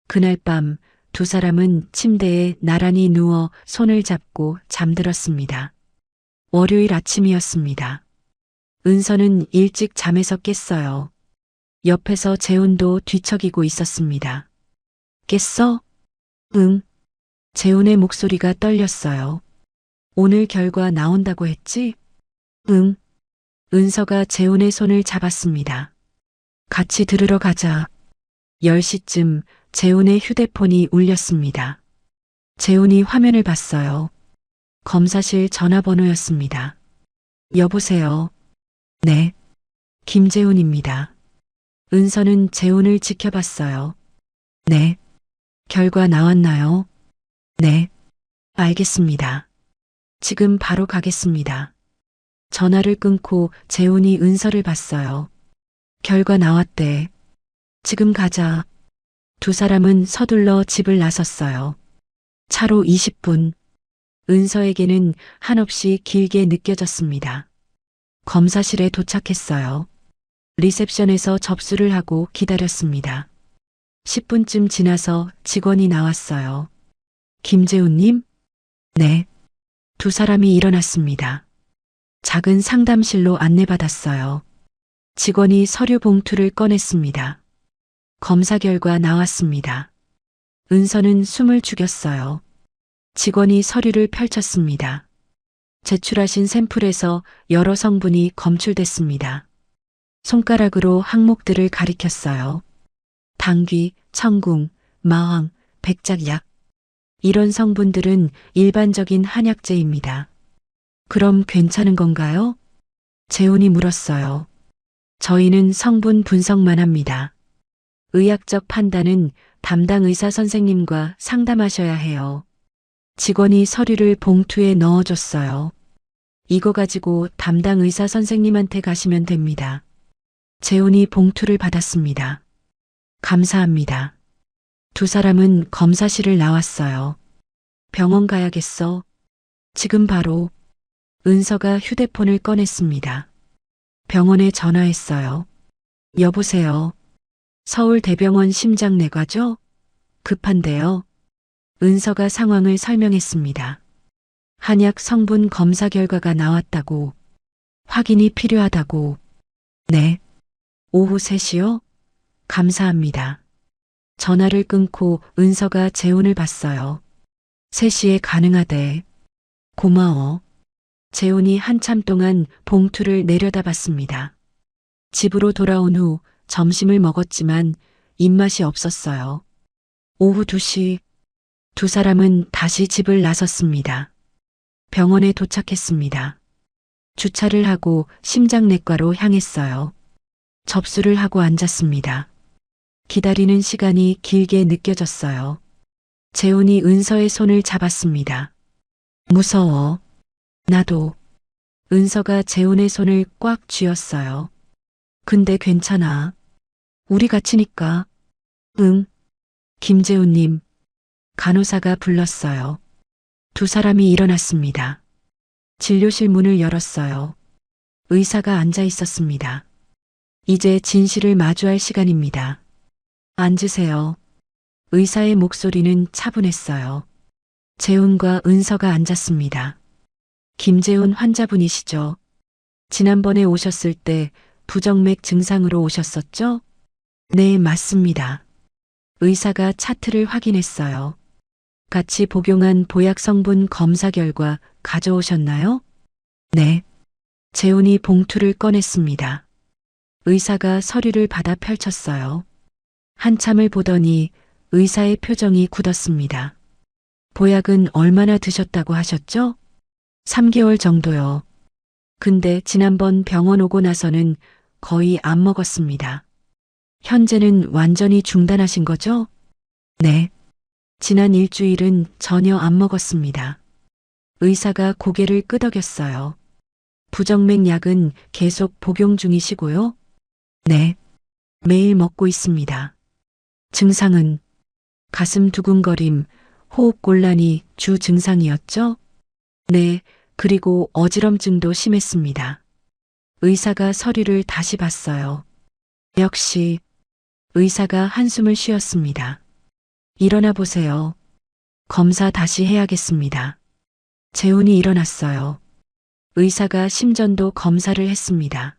그날 밤 두 사람은 침대에 나란히 누워 손을 잡고 잠들었습니다. 월요일 아침이었습니다. 은서는 일찍 잠에서 깼어요. 옆에서 재훈도 뒤척이고 있었습니다. 깼어? 응. 재훈의 목소리가 떨렸어요. 오늘 결과 나온다고 했지? 응. 은서가 재훈의 손을 잡았습니다. 같이 들으러 가자. 10시쯤 재훈의 휴대폰이 울렸습니다. 재훈이 화면을 봤어요. 검사실 전화번호였습니다. 여보세요. 네. 김재훈입니다. 은서는 재훈을 지켜봤어요. 네. 결과 나왔나요? 네. 알겠습니다. 지금 바로 가겠습니다. 전화를 끊고 재훈이 은서를 봤어요. 결과 나왔대. 지금 가자. 두 사람은 서둘러 집을 나섰어요. 차로 20분. 은서에게는 한없이 길게 느껴졌습니다. 검사실에 도착했어요. 리셉션에서 접수를 하고 기다렸습니다. 10분쯤 지나서 직원이 나왔어요. 김재훈님? 네. 두 사람이 일어났습니다. 작은 상담실로 안내받았어요. 직원이 서류 봉투를 꺼냈습니다. 검사 결과 나왔습니다. 은서는 숨을 죽였어요. 직원이 서류를 펼쳤습니다. 제출하신 샘플에서 여러 성분이 검출됐습니다. 손가락으로 항목들을 가리켰어요. 당귀, 청궁, 마황, 백작약. 이런 성분들은 일반적인 한약재입니다. 그럼 괜찮은 건가요? 재훈이 물었어요. 저희는 성분 분석만 합니다. 의학적 판단은 담당 의사 선생님과 상담하셔야 해요. 직원이 서류를 봉투에 넣어줬어요. 이거 가지고 담당 의사 선생님한테 가시면 됩니다. 재훈이 봉투를 받았습니다. 감사합니다. 두 사람은 검사실을 나왔어요. 병원 가야겠어. 지금 바로. 은서가 휴대폰을 꺼냈습니다. 병원에 전화했어요. 여보세요. 서울대병원 심장내과죠? 급한데요. 은서가 상황을 설명했습니다. 한약 성분 검사 결과가 나왔다고. 확인이 필요하다고. 네. 오후 3시요? 감사합니다. 전화를 끊고 은서가 재훈을 봤어요. 3시에 가능하대. 고마워. 재훈이 한참 동안 봉투를 내려다봤습니다. 집으로 돌아온 후 점심을 먹었지만 입맛이 없었어요. 오후 2시 두 사람은 다시 집을 나섰습니다. 병원에 도착했습니다. 주차를 하고 심장내과로 향했어요. 접수를 하고 앉았습니다. 기다리는 시간이 길게 느껴졌어요. 재훈이 은서의 손을 잡았습니다. 무서워. 나도. 은서가 재훈의 손을 꽉 쥐었어요. 근데 괜찮아. 우리 같이니까. 응. 김재훈님. 간호사가 불렀어요. 두 사람이 일어났습니다. 진료실 문을 열었어요. 의사가 앉아 있었습니다. 이제 진실을 마주할 시간입니다. 앉으세요. 의사의 목소리는 차분했어요. 재훈과 은서가 앉았습니다. 김재훈 환자분이시죠? 지난번에 오셨을 때 부정맥 증상으로 오셨었죠? 네, 맞습니다. 의사가 차트를 확인했어요. 같이 복용한 보약 성분 검사 결과 가져오셨나요? 네. 재훈이 봉투를 꺼냈습니다. 의사가 서류를 받아 펼쳤어요. 한참을 보더니 의사의 표정이 굳었습니다. 보약은 얼마나 드셨다고 하셨죠? 3개월 정도요. 근데 지난번 병원 오고 나서는 거의 안 먹었습니다. 현재는 완전히 중단하신 거죠? 네. 지난 일주일은 전혀 안 먹었습니다. 의사가 고개를 끄덕였어요. 부정맥 약은 계속 복용 중이시고요? 네. 매일 먹고 있습니다. 증상은 가슴 두근거림, 호흡 곤란이 주 증상이었죠? 네, 그리고 어지럼증도 심했습니다. 의사가 서류를 다시 봤어요. 역시 의사가 한숨을 쉬었습니다. 일어나 보세요. 검사 다시 해야겠습니다. 재훈이 일어났어요. 의사가 심전도 검사를 했습니다.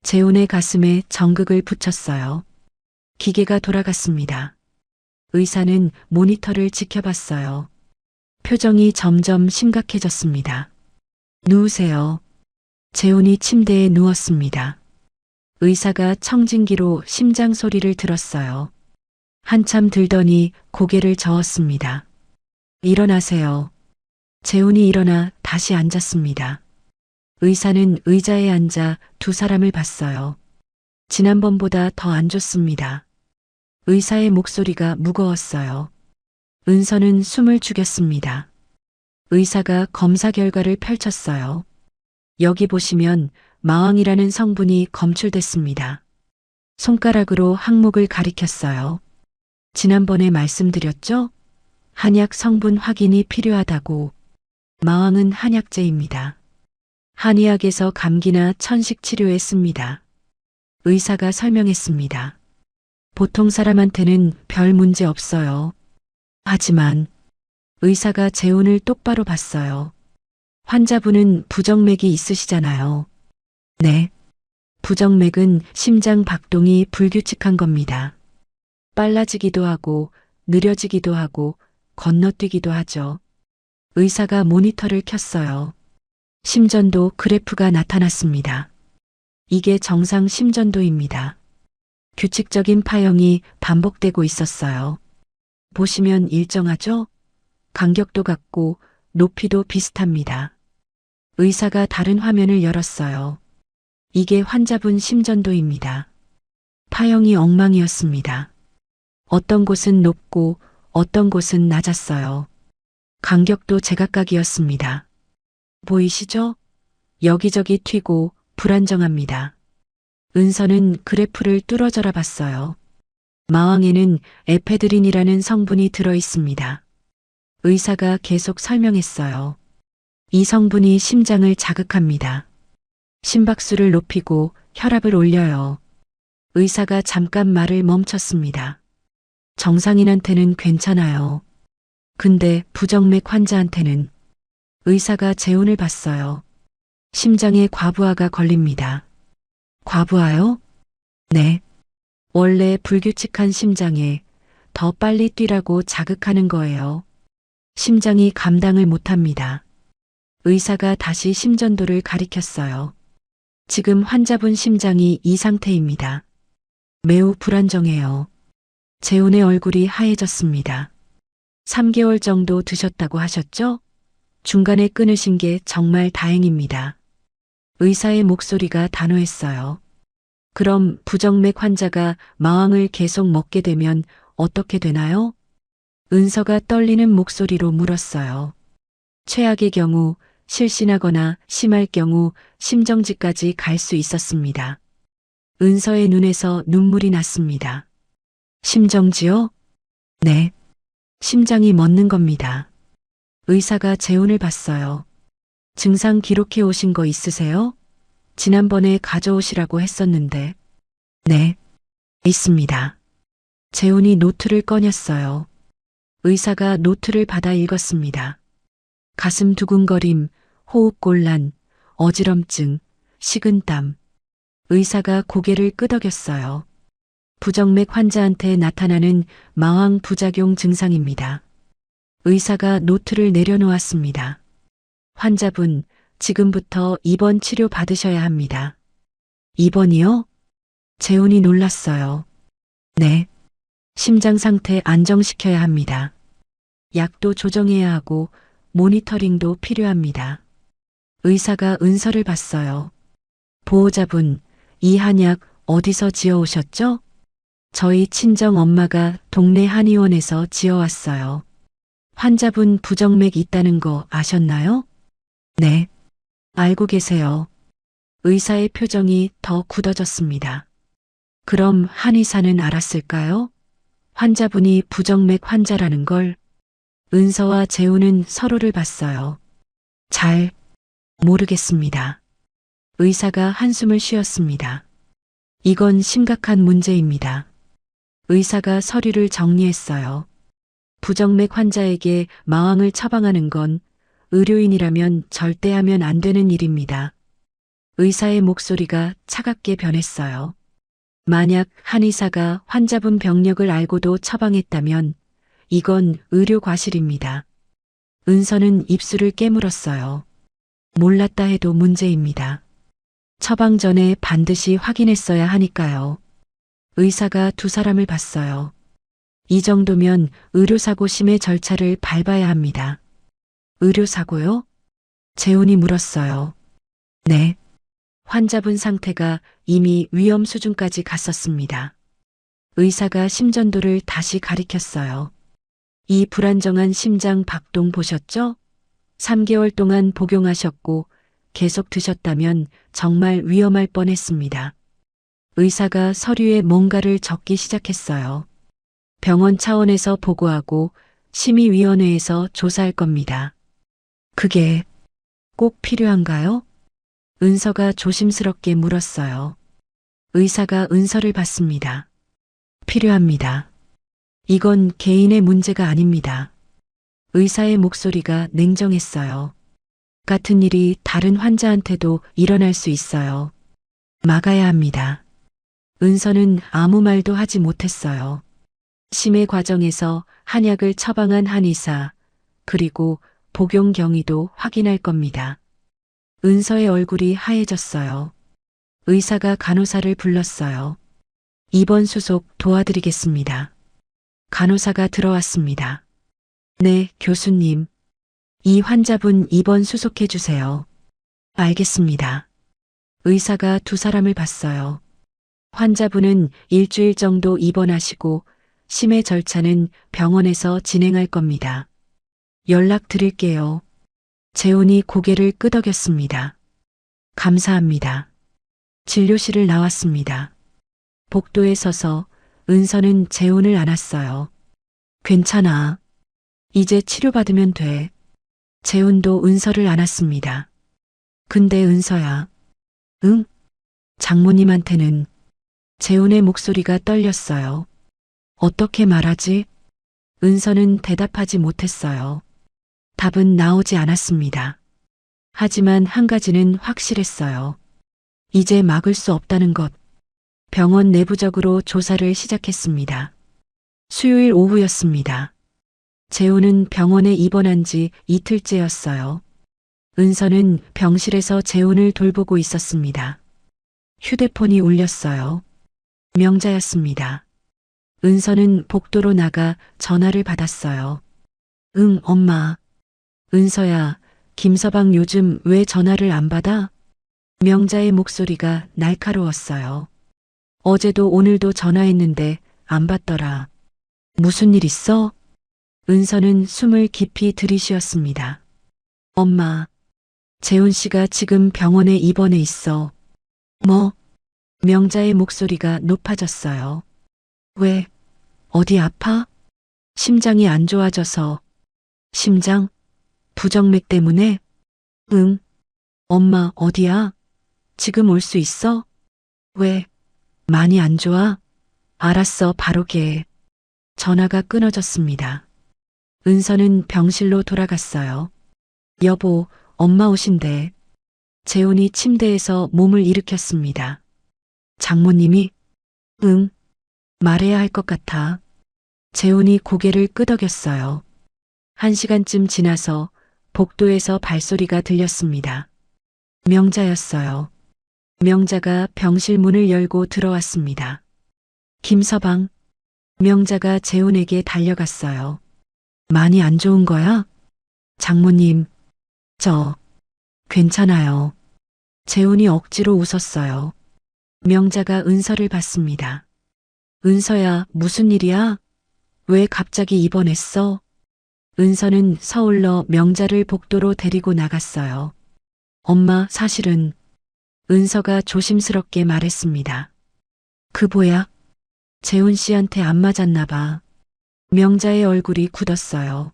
재훈의 가슴에 정극을 붙였어요. 기계가 돌아갔습니다. 의사는 모니터를 지켜봤어요. 표정이 점점 심각해졌습니다. 누우세요. 재훈이 침대에 누웠습니다. 의사가 청진기로 심장 소리를 들었어요. 한참 들더니 고개를 저었습니다. 일어나세요. 재훈이 일어나 다시 앉았습니다. 의사는 의자에 앉아 두 사람을 봤어요. 지난번보다 더 안 좋습니다. 의사의 목소리가 무거웠어요. 은서는 숨을 죽였습니다. 의사가 검사 결과를 펼쳤어요. 여기 보시면 마왕이라는 성분이 검출됐습니다. 손가락으로 항목을 가리켰어요. 지난번에 말씀드렸죠? 한약 성분 확인이 필요하다고. 마왕은 한약재입니다. 한의학에서 감기나 천식 치료에 씁니다. 의사가 설명했습니다. 보통 사람한테는 별 문제 없어요. 하지만 의사가 재훈을 똑바로 봤어요. 환자분은 부정맥이 있으시잖아요. 네. 부정맥은 심장 박동이 불규칙한 겁니다. 빨라지기도 하고 느려지기도 하고 건너뛰기도 하죠. 의사가 모니터를 켰어요. 심전도 그래프가 나타났습니다. 이게 정상 심전도입니다. 규칙적인 파형이 반복되고 있었어요. 보시면 일정하죠? 간격도 같고 높이도 비슷합니다. 의사가 다른 화면을 열었어요. 이게 환자분 심전도입니다. 파형이 엉망이었습니다. 어떤 곳은 높고 어떤 곳은 낮았어요. 간격도 제각각이었습니다. 보이시죠? 여기저기 튀고 불안정합니다. 은서는 그래프를 뚫어져라 봤어요. 마왕에는 에페드린이라는 성분이 들어 있습니다. 의사가 계속 설명했어요. 이 성분이 심장을 자극합니다. 심박수를 높이고 혈압을 올려요. 의사가 잠깐 말을 멈췄습니다. 정상인한테는 괜찮아요. 근데 부정맥 환자한테는. 의사가 재훈을 봤어요. 심장에 과부하가 걸립니다. 과부하요? 네. 원래 불규칙한 심장에 더 빨리 뛰라고 자극하는 거예요. 심장이 감당을 못합니다. 의사가 다시 심전도를 가리켰어요. 지금 환자분 심장이 이 상태입니다. 매우 불안정해요. 재훈의 얼굴이 하얘졌습니다. 3개월 정도 드셨다고 하셨죠? 중간에 끊으신 게 정말 다행입니다. 의사의 목소리가 단호했어요. 그럼 부정맥 환자가 마왕을 계속 먹게 되면 어떻게 되나요? 은서가 떨리는 목소리로 물었어요. 최악의 경우 실신하거나 심할 경우 심정지까지 갈 수 있었습니다. 은서의 눈에서 눈물이 났습니다. 심정지요? 네. 심장이 멎는 겁니다. 의사가 재훈을 봤어요. 증상 기록해 오신 거 있으세요? 지난번에 가져오시라고 했었는데. 네. 있습니다. 재훈이 노트를 꺼냈어요. 의사가 노트를 받아 읽었습니다. 가슴 두근거림, 호흡 곤란, 어지럼증, 식은땀. 의사가 고개를 끄덕였어요. 부정맥 환자한테 나타나는 마왕 부작용 증상입니다. 의사가 노트를 내려놓았습니다. 환자분, 지금부터 입원 치료 받으셔야 합니다. 입원이요? 재훈이 놀랐어요. 네. 심장 상태 안정시켜야 합니다. 약도 조정해야 하고 모니터링도 필요합니다. 의사가 은서를 봤어요. 보호자분, 이 한약 어디서 지어오셨죠? 저희 친정 엄마가 동네 한의원에서 지어왔어요. 환자분 부정맥 있다는 거 아셨나요? 네. 알고 계세요. 의사의 표정이 더 굳어졌습니다. 그럼 한의사는 알았을까요? 환자분이 부정맥 환자라는 걸. 은서와 재우는 서로를 봤어요. 잘 모르겠습니다. 의사가 한숨을 쉬었습니다. 이건 심각한 문제입니다. 의사가 서류를 정리했어요. 부정맥 환자에게 마왕을 처방하는 건 의료인이라면 절대 하면 안 되는 일입니다. 의사의 목소리가 차갑게 변했어요. 만약 한의사가 환자분 병력을 알고도 처방했다면 이건 의료 과실입니다. 은서는 입술을 깨물었어요. 몰랐다 해도 문제입니다. 처방 전에 반드시 확인했어야 하니까요. 의사가 두 사람을 봤어요. 이 정도면 의료사고 심의 절차를 밟아야 합니다. 의료사고요? 재훈이 물었어요. 네. 환자분 상태가 이미 위험 수준까지 갔었습니다. 의사가 심전도를 다시 가리켰어요. 이 불안정한 심장 박동 보셨죠? 3개월 동안 복용하셨고 계속 드셨다면 정말 위험할 뻔했습니다. 의사가 서류에 뭔가를 적기 시작했어요. 병원 차원에서 보고하고 심의위원회에서 조사할 겁니다. 그게 꼭 필요한가요? 은서가 조심스럽게 물었어요. 의사가 은서를 봤습니다. 필요합니다. 이건 개인의 문제가 아닙니다. 의사의 목소리가 냉정했어요. 같은 일이 다른 환자한테도 일어날 수 있어요. 막아야 합니다. 은서는 아무 말도 하지 못했어요. 심해 과정에서 한약을 처방한 한의사, 그리고 복용 경위도 확인할 겁니다. 은서의 얼굴이 하얘졌어요. 의사가 간호사를 불렀어요. 입원 수속 도와드리겠습니다. 간호사가 들어왔습니다. 네, 교수님. 이 환자분 입원 수속해 주세요. 알겠습니다. 의사가 두 사람을 봤어요. 환자분은 일주일 정도 입원하시고 심해 절차는 병원에서 진행할 겁니다. 연락 드릴게요. 재훈이 고개를 끄덕였습니다. 감사합니다. 진료실을 나왔습니다. 복도에 서서 은서는 재훈을 안았어요. 괜찮아. 이제 치료받으면 돼. 재훈도 은서를 안았습니다. 근데 은서야. 응? 장모님한테는. 재훈의 목소리가 떨렸어요. 어떻게 말하지? 은서는 대답하지 못했어요. 답은 나오지 않았습니다. 하지만 한 가지는 확실했어요. 이제 막을 수 없다는 것. 병원 내부적으로 조사를 시작했습니다. 수요일 오후였습니다. 재훈은 병원에 입원한 지 이틀째였어요. 은서는 병실에서 재훈을 돌보고 있었습니다. 휴대폰이 울렸어요. 명자였습니다. 은서는 복도로 나가 전화를 받았어요. 응, 엄마. 은서야, 김서방 요즘 왜 전화를 안 받아? 명자의 목소리가 날카로웠어요. 어제도 오늘도 전화했는데 안 받더라. 무슨 일 있어? 은서는 숨을 깊이 들이쉬었습니다. 엄마, 재훈 씨가 지금 병원에 입원해 있어. 뭐? 명자의 목소리가 높아졌어요. 왜? 어디 아파? 심장이 안 좋아져서. 심장? 부정맥 때문에? 응. 엄마, 어디야? 지금 올 수 있어? 왜? 많이 안 좋아? 알았어, 바로 게. 전화가 끊어졌습니다. 은서는 병실로 돌아갔어요. 여보, 엄마 오신대. 재훈이 침대에서 몸을 일으켰습니다. 장모님이? 응. 말해야 할 것 같아. 재훈이 고개를 끄덕였어요. 1시간쯤 지나서 복도에서 발소리가 들렸습니다. 명자였어요. 명자가 병실 문을 열고 들어왔습니다. 김서방. 명자가 재훈에게 달려갔어요. 많이 안 좋은 거야? 장모님, 괜찮아요. 재훈이 억지로 웃었어요. 명자가 은서를 봤습니다. 은서야, 무슨 일이야? 왜 갑자기 입원했어? 은서는 서울로 명자를 복도로 데리고 나갔어요. 엄마, 사실은 은서가 조심스럽게 말했습니다. 그 보약, 재훈 씨한테 안 맞았나 봐. 명자의 얼굴이 굳었어요.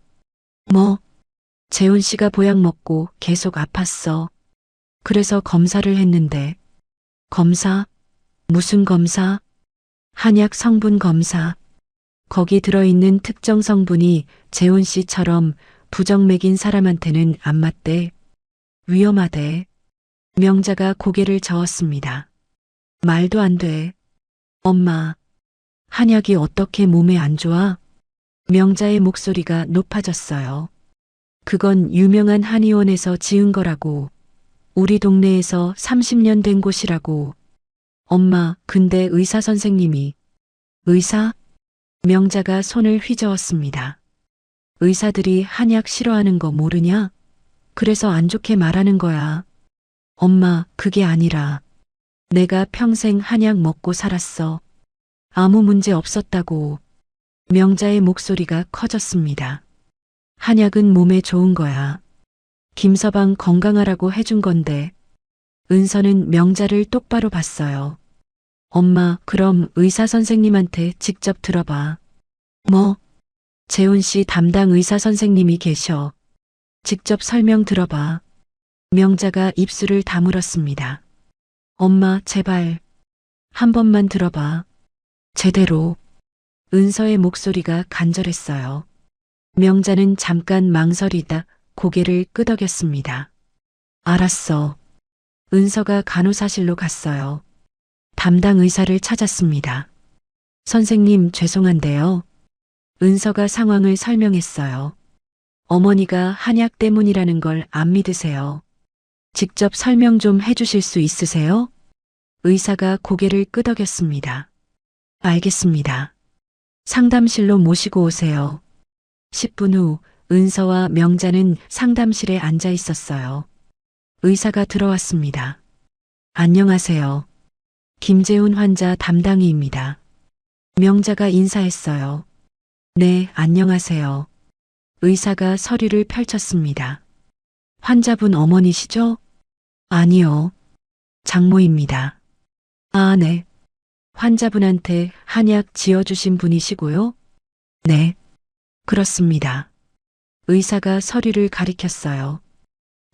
뭐? 재훈 씨가 보약 먹고 계속 아팠어. 그래서 검사를 했는데. 검사? 무슨 검사? 한약 성분 검사. 거기 들어있는 특정 성분이 재훈 씨처럼 부정맥인 사람한테는 안 맞대. 위험하대. 명자가 고개를 저었습니다. 말도 안 돼. 엄마, 한약이 어떻게 몸에 안 좋아? 명자의 목소리가 높아졌어요. 그건 유명한 한의원에서 지은 거라고. 우리 동네에서 30년 된 곳이라고. 엄마, 근데 의사 선생님이. 의사? 명자가 손을 휘저었습니다. 의사들이 한약 싫어하는 거 모르냐? 그래서 안 좋게 말하는 거야. 엄마, 그게 아니라 내가 평생 한약 먹고 살았어. 아무 문제 없었다고. 명자의 목소리가 커졌습니다. 한약은 몸에 좋은 거야. 김서방 건강하라고 해준 건데. 은서는 명자를 똑바로 봤어요. 엄마, 그럼 의사 선생님한테 직접 들어봐. 뭐? 재훈 씨 담당 의사 선생님이 계셔. 직접 설명 들어봐. 명자가 입술을 다물었습니다. 엄마, 제발. 한 번만 들어봐. 제대로. 은서의 목소리가 간절했어요. 명자는 잠깐 망설이다 고개를 끄덕였습니다. 알았어. 은서가 간호사실로 갔어요. 담당 의사를 찾았습니다. 선생님, 죄송한데요. 은서가 상황을 설명했어요. 어머니가 한약 때문이라는 걸 안 믿으세요. 직접 설명 좀 해주실 수 있으세요? 의사가 고개를 끄덕였습니다. 알겠습니다. 상담실로 모시고 오세요. 10분 후 은서와 명자는 상담실에 앉아 있었어요. 의사가 들어왔습니다. 안녕하세요. 김재훈 환자 담당의입니다. 명자가 인사했어요. 네, 안녕하세요. 의사가 서류를 펼쳤습니다. 환자분 어머니시죠? 아니요. 장모입니다. 아, 네. 환자분한테 한약 지어주신 분이시고요? 네. 그렇습니다. 의사가 서류를 가리켰어요.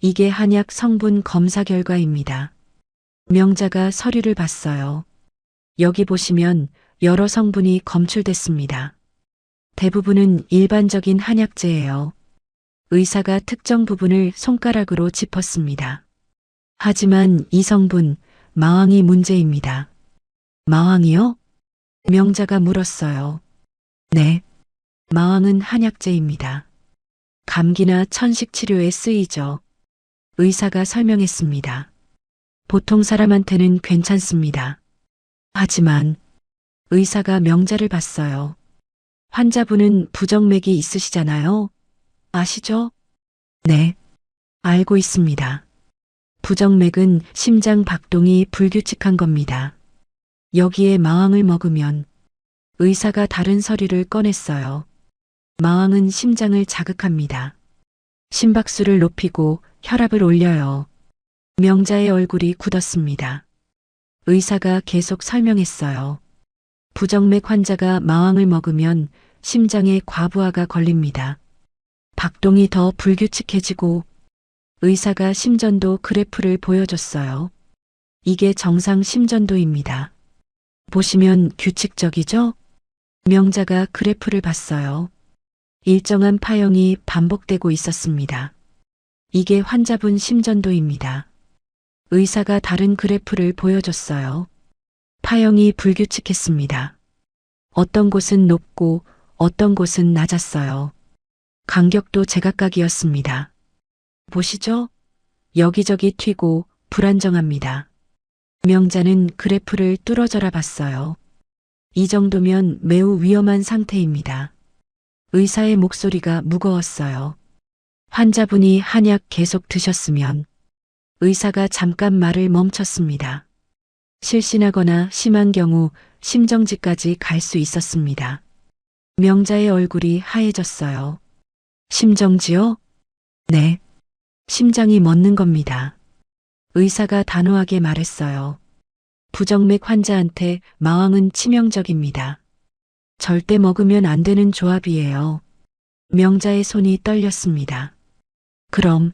이게 한약 성분 검사 결과입니다. 명자가 서류를 봤어요. 여기 보시면 여러 성분이 검출됐습니다. 대부분은 일반적인 한약재예요. 의사가 특정 부분을 손가락으로 짚었습니다. 하지만 이 성분, 마왕이 문제입니다. 마왕이요? 명자가 물었어요. 네. 마왕은 한약재입니다. 감기나 천식 치료에 쓰이죠. 의사가 설명했습니다. 보통 사람한테는 괜찮습니다. 하지만 의사가 명자를 봤어요. 환자분은 부정맥이 있으시잖아요. 아시죠? 네. 알고 있습니다. 부정맥은 심장 박동이 불규칙한 겁니다. 여기에 마왕을 먹으면 의사가 다른 서류를 꺼냈어요. 마왕은 심장을 자극합니다. 심박수를 높이고 혈압을 올려요. 명자의 얼굴이 굳었습니다. 의사가 계속 설명했어요. 부정맥 환자가 마왕을 먹으면 심장에 과부하가 걸립니다. 박동이 더 불규칙해지고 의사가 심전도 그래프를 보여줬어요. 이게 정상 심전도입니다. 보시면 규칙적이죠? 명자가 그래프를 봤어요. 일정한 파형이 반복되고 있었습니다. 이게 환자분 심전도입니다. 의사가 다른 그래프를 보여줬어요. 파형이 불규칙했습니다. 어떤 곳은 높고 어떤 곳은 낮았어요. 간격도 제각각이었습니다. 보시죠? 여기저기 튀고 불안정합니다. 명자는 그래프를 뚫어져라 봤어요. 이 정도면 매우 위험한 상태입니다. 의사의 목소리가 무거웠어요. 환자분이 한약 계속 드셨으면 의사가 잠깐 말을 멈췄습니다. 실신하거나 심한 경우 심정지까지 갈 수 있었습니다. 명자의 얼굴이 하얘졌어요. 심정지요? 네. 심장이 멎는 겁니다. 의사가 단호하게 말했어요. 부정맥 환자한테 마왕은 치명적입니다. 절대 먹으면 안 되는 조합이에요. 명자의 손이 떨렸습니다. 그럼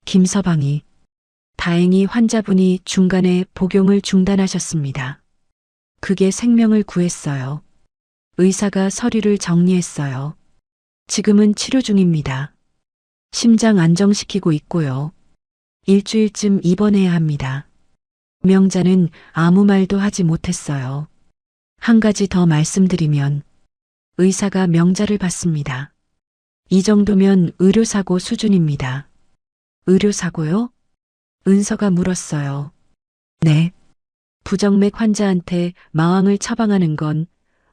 김서방이 다행히 환자분이 중간에 복용을 중단하셨습니다. 그게 생명을 구했어요. 의사가 서류를 정리했어요. 지금은 치료 중입니다. 심장 안정시키고 있고요. 일주일쯤 입원해야 합니다. 명자는 아무 말도 하지 못했어요. 한 가지 더 말씀드리면 의사가 명자를 봤습니다. 이 정도면 의료사고 수준입니다. 의료사고요? 은서가 물었어요. 네. 부정맥 환자한테 마왕을 처방하는 건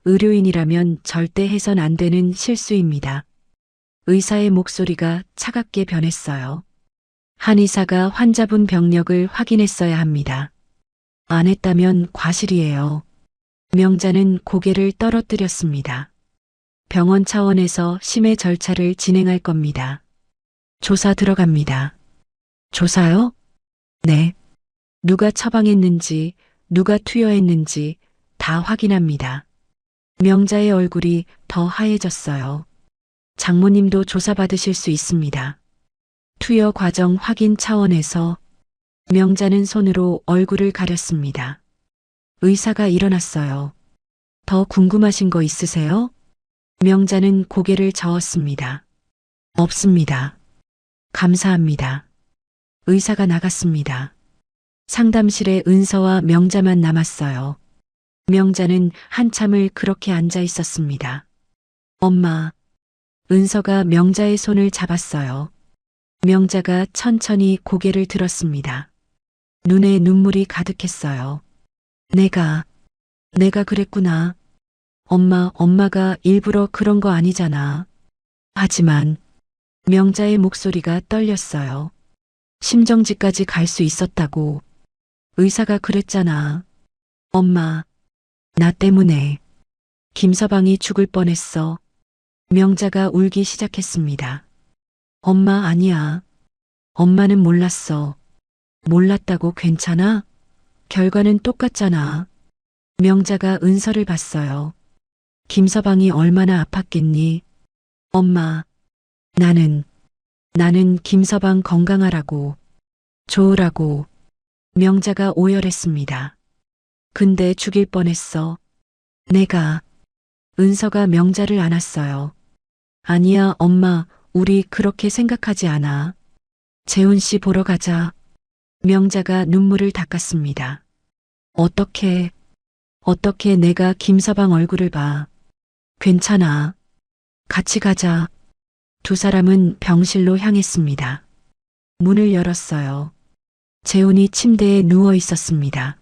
의료인이라면 절대 해선 안 되는 실수입니다. 의사의 목소리가 차갑게 변했어요. 한의사가 환자분 병력을 확인했어야 합니다. 안 했다면 과실이에요. 명자는 고개를 떨어뜨렸습니다. 병원 차원에서 심해 절차를 진행할 겁니다. 조사 들어갑니다. 조사요? 네. 누가 처방했는지, 누가 투여했는지 다 확인합니다. 명자의 얼굴이 더 하얘졌어요. 장모님도 조사받으실 수 있습니다. 투여 과정 확인 차원에서 명자는 손으로 얼굴을 가렸습니다. 의사가 일어났어요. 더 궁금하신 거 있으세요? 명자는 고개를 저었습니다. 없습니다. 감사합니다. 의사가 나갔습니다. 상담실에 은서와 명자만 남았어요. 명자는 한참을 그렇게 앉아 있었습니다. 엄마. 은서가 명자의 손을 잡았어요. 명자가 천천히 고개를 들었습니다. 눈에 눈물이 가득했어요. 내가 그랬구나. 엄마가 일부러 그런 거 아니잖아. 하지만 명자의 목소리가 떨렸어요. 심정지까지 갈 수 있었다고. 의사가 그랬잖아. 엄마, 나 때문에 김서방이 죽을 뻔했어. 명자가 울기 시작했습니다. 엄마 아니야. 엄마는 몰랐어. 몰랐다고 괜찮아? 결과는 똑같잖아. 명자가 은서를 봤어요. 김서방이 얼마나 아팠겠니? 엄마, 나는 김서방 건강하라고, 좋으라고. 명자가 오열했습니다. 근데 죽일 뻔했어. 내가. 은서가 명자를 안았어요. 아니야, 엄마, 우리 그렇게 생각하지 않아. 재훈 씨 보러 가자. 명자가 눈물을 닦았습니다. 어떻게 내가 김서방 얼굴을 봐. 괜찮아. 같이 가자. 두 사람은 병실로 향했습니다. 문을 열었어요. 재훈이 침대에 누워 있었습니다.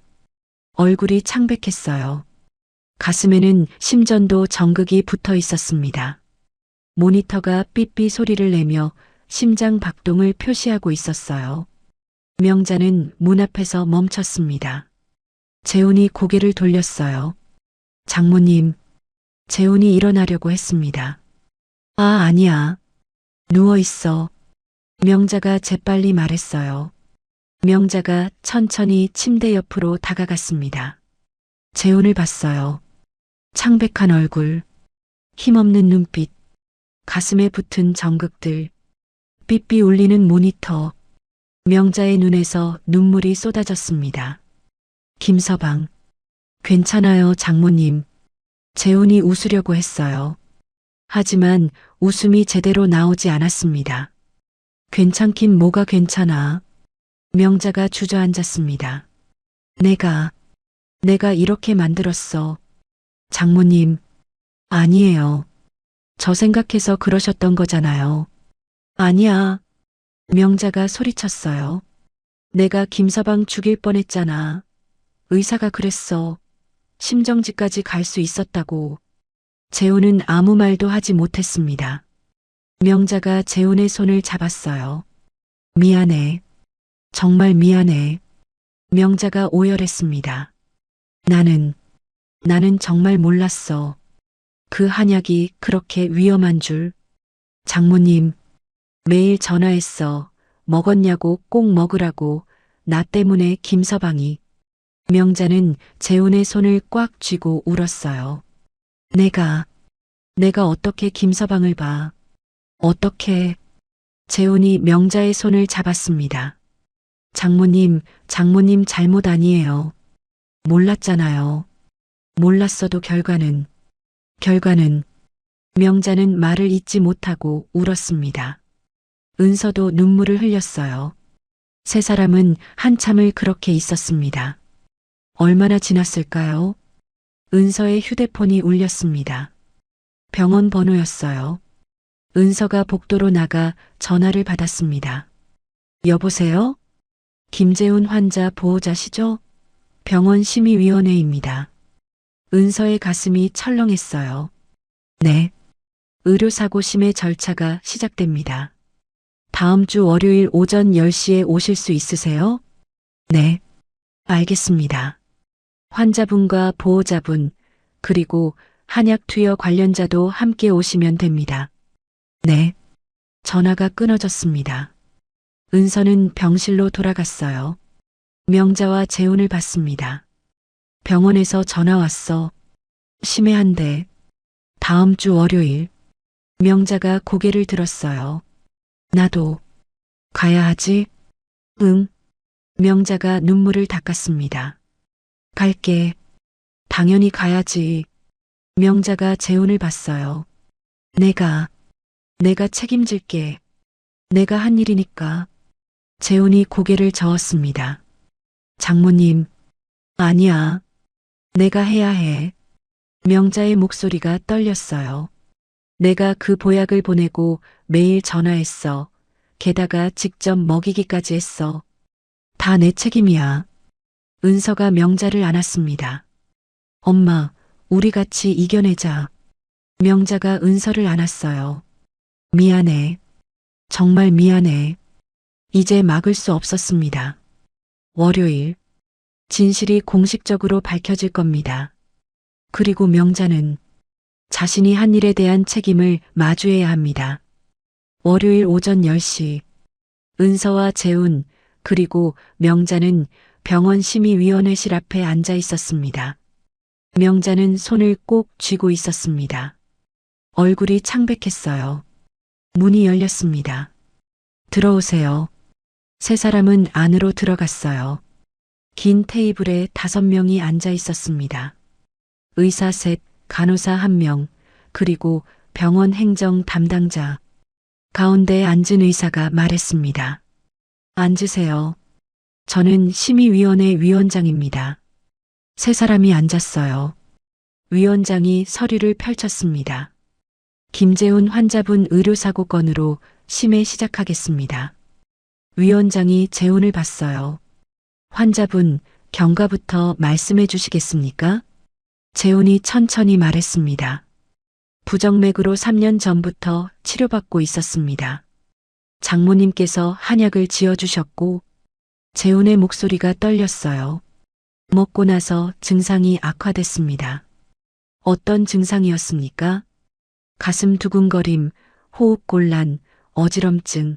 얼굴이 창백했어요. 가슴에는 심전도 정극이 붙어 있었습니다. 모니터가 삐삐 소리를 내며 심장 박동을 표시하고 있었어요. 명자는 문 앞에서 멈췄습니다. 재훈이 고개를 돌렸어요. 장모님, 재훈이 일어나려고 했습니다. 아, 아니야. 누워 있어. 명자가 재빨리 말했어요. 명자가 천천히 침대 옆으로 다가갔습니다. 재훈을 봤어요. 창백한 얼굴, 힘없는 눈빛, 가슴에 붙은 정극들, 삐삐 울리는 모니터. 명자의 눈에서 눈물이 쏟아졌습니다. 김서방, 괜찮아요, 장모님. 재훈이 웃으려고 했어요. 하지만 웃음이 제대로 나오지 않았습니다. 괜찮긴 뭐가 괜찮아. 명자가 주저앉았습니다. 내가 이렇게 만들었어. 장모님, 아니에요. 저 생각해서 그러셨던 거잖아요. 아니야. 명자가 소리쳤어요. 내가 김서방 죽일 뻔했잖아. 의사가 그랬어. 심정지까지 갈 수 있었다고. 재훈은 아무 말도 하지 못했습니다. 명자가 재훈의 손을 잡았어요. 미안해. 정말 미안해. 명자가 오열했습니다. 나는 나는 정말 몰랐어. 그 한약이 그렇게 위험한 줄. 장모님, 매일 전화했어. 먹었냐고 꼭 먹으라고. 나 때문에 김서방이. 명자는 재훈의 손을 꽉 쥐고 울었어요. 내가 어떻게 김서방을 봐. 어떻게. 재훈이 명자의 손을 잡았습니다. 장모님 잘못 아니에요. 몰랐잖아요. 몰랐어도 결과는. 명자는 말을 잇지 못하고 울었습니다. 은서도 눈물을 흘렸어요. 세 사람은 한참을 그렇게 있었습니다. 얼마나 지났을까요? 은서의 휴대폰이 울렸습니다. 병원 번호였어요. 은서가 복도로 나가 전화를 받았습니다. 여보세요? 김재훈 환자 보호자시죠? 병원 심의위원회입니다. 은서의 가슴이 철렁했어요. 네. 의료사고 심의 절차가 시작됩니다. 다음 주 월요일 오전 10시에 오실 수 있으세요? 네. 알겠습니다. 환자분과 보호자분, 그리고 한약 투여 관련자도 함께 오시면 됩니다. 네. 전화가 끊어졌습니다. 은서는 병실로 돌아갔어요. 명자와 재훈을 봤습니다. 병원에서 전화 왔어. 심해한데. 다음 주 월요일. 명자가 고개를 들었어요. 나도 가야 하지? 응. 명자가 눈물을 닦았습니다. 갈게. 당연히 가야지. 명자가 재훈을 봤어요. 내가 책임질게. 내가 한 일이니까. 재훈이 고개를 저었습니다. 장모님, 아니야. 내가 해야 해. 명자의 목소리가 떨렸어요. 내가 그 보약을 보내고 매일 전화했어. 게다가 직접 먹이기까지 했어. 다 내 책임이야. 은서가 명자를 안았습니다. 엄마, 우리 같이 이겨내자. 명자가 은서를 안았어요. 미안해. 정말 미안해. 이제 막을 수 없었습니다. 월요일. 진실이 공식적으로 밝혀질 겁니다. 그리고 명자는 자신이 한 일에 대한 책임을 마주해야 합니다. 월요일 오전 10시. 은서와 재훈, 그리고 명자는 병원 심의위원회실 앞에 앉아 있었습니다. 명자는 손을 꼭 쥐고 있었습니다. 얼굴이 창백했어요. 문이 열렸습니다. 들어오세요. 세 사람은 안으로 들어갔어요. 긴 테이블에 5명이 앉아 있었습니다. 의사 셋, 간호사 1명, 그리고 병원 행정 담당자. 가운데 앉은 의사가 말했습니다. 앉으세요. 저는 심의위원회 위원장입니다. 세 사람이 앉았어요. 위원장이 서류를 펼쳤습니다. 김재훈 환자분 의료사고 건으로 심의 시작하겠습니다. 위원장이 재훈을 봤어요. 환자분 경과부터 말씀해 주시겠습니까? 재훈이 천천히 말했습니다. 부정맥으로 3년 전부터 치료받고 있었습니다. 장모님께서 한약을 지어주셨고, 재훈의 목소리가 떨렸어요. 먹고 나서 증상이 악화됐습니다. 어떤 증상이었습니까? 가슴 두근거림, 호흡곤란, 어지럼증.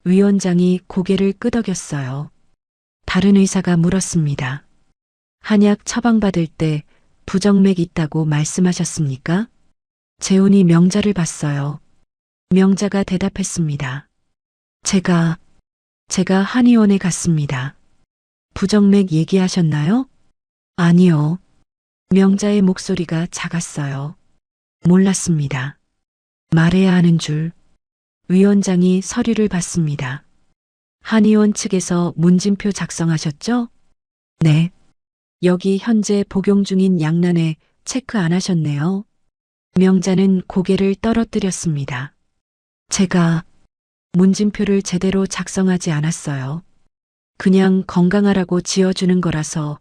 위원장이 고개를 끄덕였어요. 다른 의사가 물었습니다. 한약 처방받을 때 부정맥 있다고 말씀하셨습니까? 재훈이 명자를 봤어요. 명자가 대답했습니다. 제가 한의원에 갔습니다. 부정맥 얘기하셨나요? 아니요. 명자의 목소리가 작았어요. 몰랐습니다. 말해야 하는 줄. 위원장이 서류를 받습니다. 한의원 측에서 문진표 작성하셨죠? 네. 여기 현재 복용 중인 약란에 체크 안 하셨네요. 명자는 고개를 떨어뜨렸습니다. 제가 문진표를 제대로 작성하지 않았어요. 그냥 건강하라고 지어주는 거라서.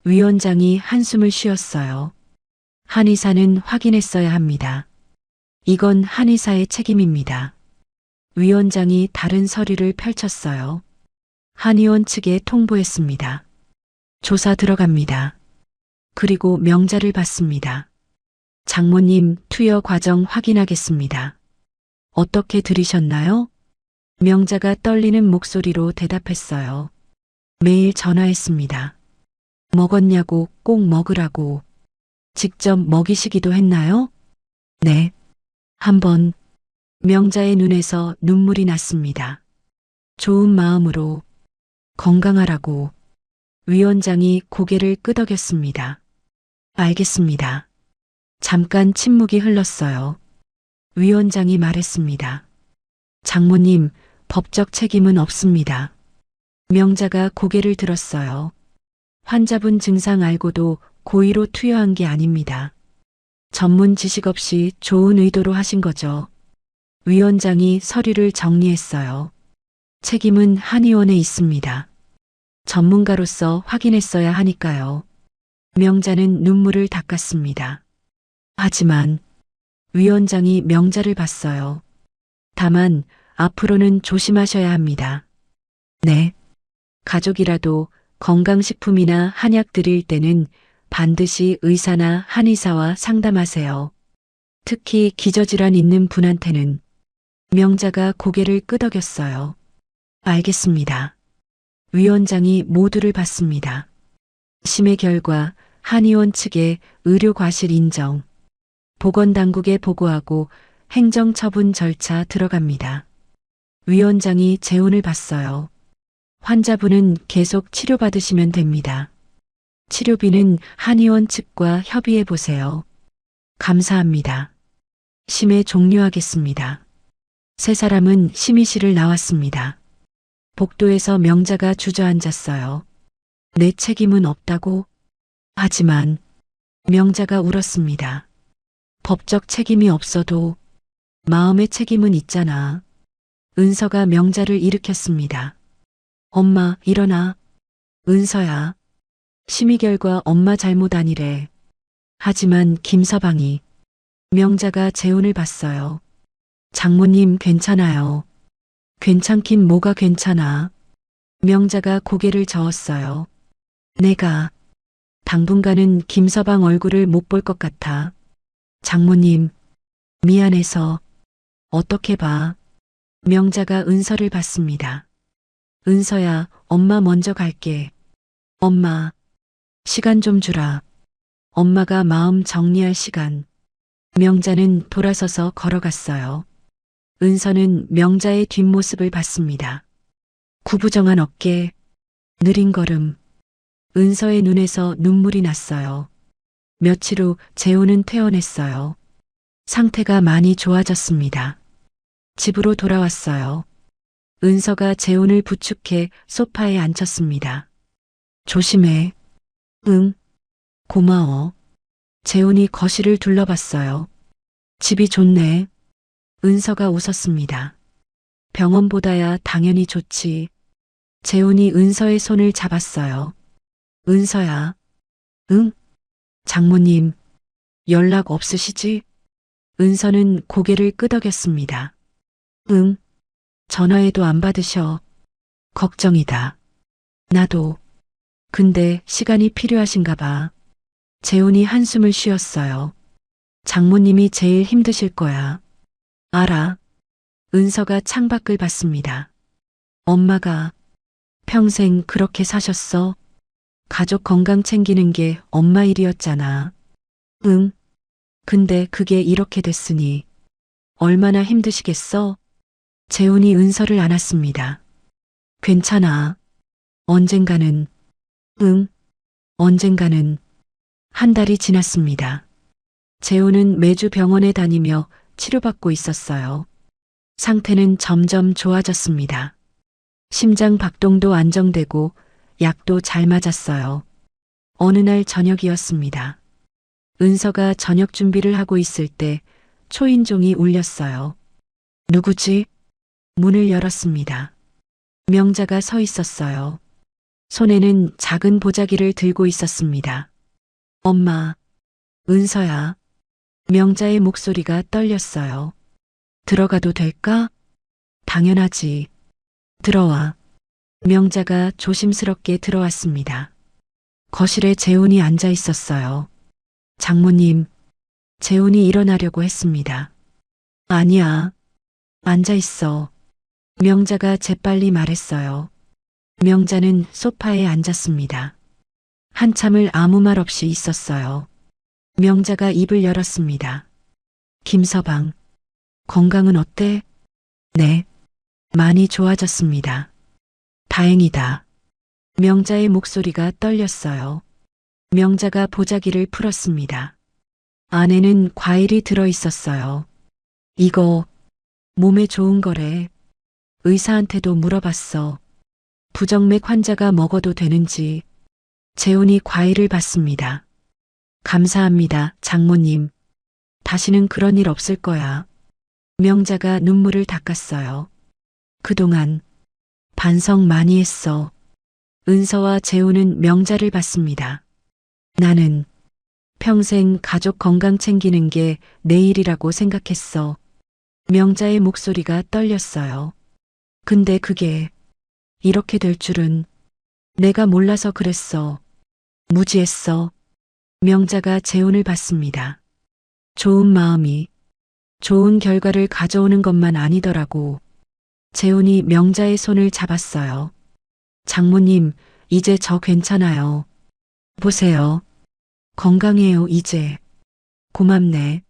위원장이 한숨을 쉬었어요. 한의사는 확인했어야 합니다. 이건 한의사의 책임입니다. 위원장이 다른 서류를 펼쳤어요. 한의원 측에 통보했습니다. 조사 들어갑니다. 그리고 명자를 받습니다. 장모님, 투여 과정 확인하겠습니다. 어떻게 들으셨나요? 명자가 떨리는 목소리로 대답했어요. 매일 전화했습니다. 먹었냐고, 꼭 먹으라고. 직접 먹이시기도 했나요? 네. 한 번. 명자의 눈에서 눈물이 났습니다. 좋은 마음으로 건강하라고. 위원장이 고개를 끄덕였습니다. 알겠습니다. 잠깐 침묵이 흘렀어요. 위원장이 말했습니다. 장모님, 법적 책임은 없습니다. 명자가 고개를 들었어요. 환자분 증상 알고도 고의로 투여한 게 아닙니다. 전문 지식 없이 좋은 의도로 하신 거죠. 위원장이 서류를 정리했어요. 책임은 한의원에 있습니다. 전문가로서 확인했어야 하니까요. 명자는 눈물을 닦았습니다. 하지만 위원장이 명자를 봤어요. 다만 앞으로는 조심하셔야 합니다. 네. 가족이라도 건강식품이나 한약 드릴 때는 반드시 의사나 한의사와 상담하세요. 특히 기저질환 있는 분한테는. 명자가 고개를 끄덕였어요. 알겠습니다. 위원장이 모두를 봤습니다. 심의 결과 한의원 측의 의료 과실 인정. 보건당국에 보고하고 행정처분 절차 들어갑니다. 위원장이 재혼을 봤어요. 환자분은 계속 치료받으시면 됩니다. 치료비는 한의원 측과 협의해 보세요. 감사합니다. 심의 종료하겠습니다. 세 사람은 심의실을 나왔습니다. 복도에서 명자가 주저앉았어요. 내 책임은 없다고? 하지만 명자가 울었습니다. 법적 책임이 없어도 마음의 책임은 있잖아. 은서가 명자를 일으켰습니다. 엄마, 일어나. 은서야. 심의 결과 엄마 잘못 아니래. 하지만 김서방이. 명자가 재혼을 봤어요. 장모님 괜찮아요. 괜찮긴 뭐가 괜찮아. 명자가 고개를 저었어요. 내가 당분간은 김서방 얼굴을 못 볼 것 같아. 장모님, 미안해서. 어떻게 봐. 명자가 은서를 봤습니다. 은서야, 엄마 먼저 갈게. 엄마, 시간 좀 주라. 엄마가 마음 정리할 시간. 명자는 돌아서서 걸어갔어요. 은서는 명자의 뒷모습을 봤습니다. 구부정한 어깨, 느린 걸음. 은서의 눈에서 눈물이 났어요. 며칠 후 재혼은 퇴원했어요. 상태가 많이 좋아졌습니다. 집으로 돌아왔어요. 은서가 재혼을 부축해 소파에 앉혔습니다. 조심해. 응. 고마워. 재혼이 거실을 둘러봤어요. 집이 좋네. 은서가 웃었습니다. 병원보다야 당연히 좋지. 재혼이 은서의 손을 잡았어요. 은서야. 응? 장모님, 연락 없으시지? 은서는 고개를 끄덕였습니다. 응. 전화해도 안 받으셔. 걱정이다. 나도. 근데 시간이 필요하신가 봐. 재혼이 한숨을 쉬었어요. 장모님이 제일 힘드실 거야. 알아. 은서가 창밖을 봤습니다. 엄마가 평생 그렇게 사셨어? 가족 건강 챙기는 게 엄마 일이었잖아. 응. 근데 그게 이렇게 됐으니 얼마나 힘드시겠어? 재훈이 은서를 안았습니다. 괜찮아. 언젠가는. 응. 언젠가는. 한 달이 지났습니다. 재훈은 매주 병원에 다니며 치료받고 있었어요. 상태는 점점 좋아졌습니다. 심장 박동도 안정되고 약도 잘 맞았어요. 어느 날 저녁이었습니다. 은서가 저녁 준비를 하고 있을 때 초인종이 울렸어요. 누구지? 문을 열었습니다. 명자가 서 있었어요. 손에는 작은 보자기를 들고 있었습니다. 엄마, 은서야. 명자의 목소리가 떨렸어요. 들어가도 될까? 당연하지. 들어와. 명자가 조심스럽게 들어왔습니다. 거실에 재훈이 앉아 있었어요. 장모님, 재훈이 일어나려고 했습니다. 아니야. 앉아 있어. 명자가 재빨리 말했어요. 명자는 소파에 앉았습니다. 한참을 아무 말 없이 있었어요. 명자가 입을 열었습니다. 김서방, 건강은 어때? 네, 많이 좋아졌습니다. 다행이다. 명자의 목소리가 떨렸어요. 명자가 보자기를 풀었습니다. 안에는 과일이 들어 있었어요. 이거 몸에 좋은 거래. 의사한테도 물어봤어. 부정맥 환자가 먹어도 되는지. 재훈이 과일을 받습니다. 감사합니다, 장모님. 다시는 그런 일 없을 거야. 명자가 눈물을 닦았어요. 그동안 반성 많이 했어. 은서와 재훈은 명자를 받습니다. 나는 평생 가족 건강 챙기는 게 내 일이라고 생각했어. 명자의 목소리가 떨렸어요. 근데 그게 이렇게 될 줄은 내가 몰라서 그랬어. 무지했어. 명자가 재훈을 받습니다. 좋은 마음이 좋은 결과를 가져오는 것만 아니더라고. 재훈이 명자의 손을 잡았어요. 장모님, 이제 저 괜찮아요. 보세요. 건강해요, 이제. 고맙네.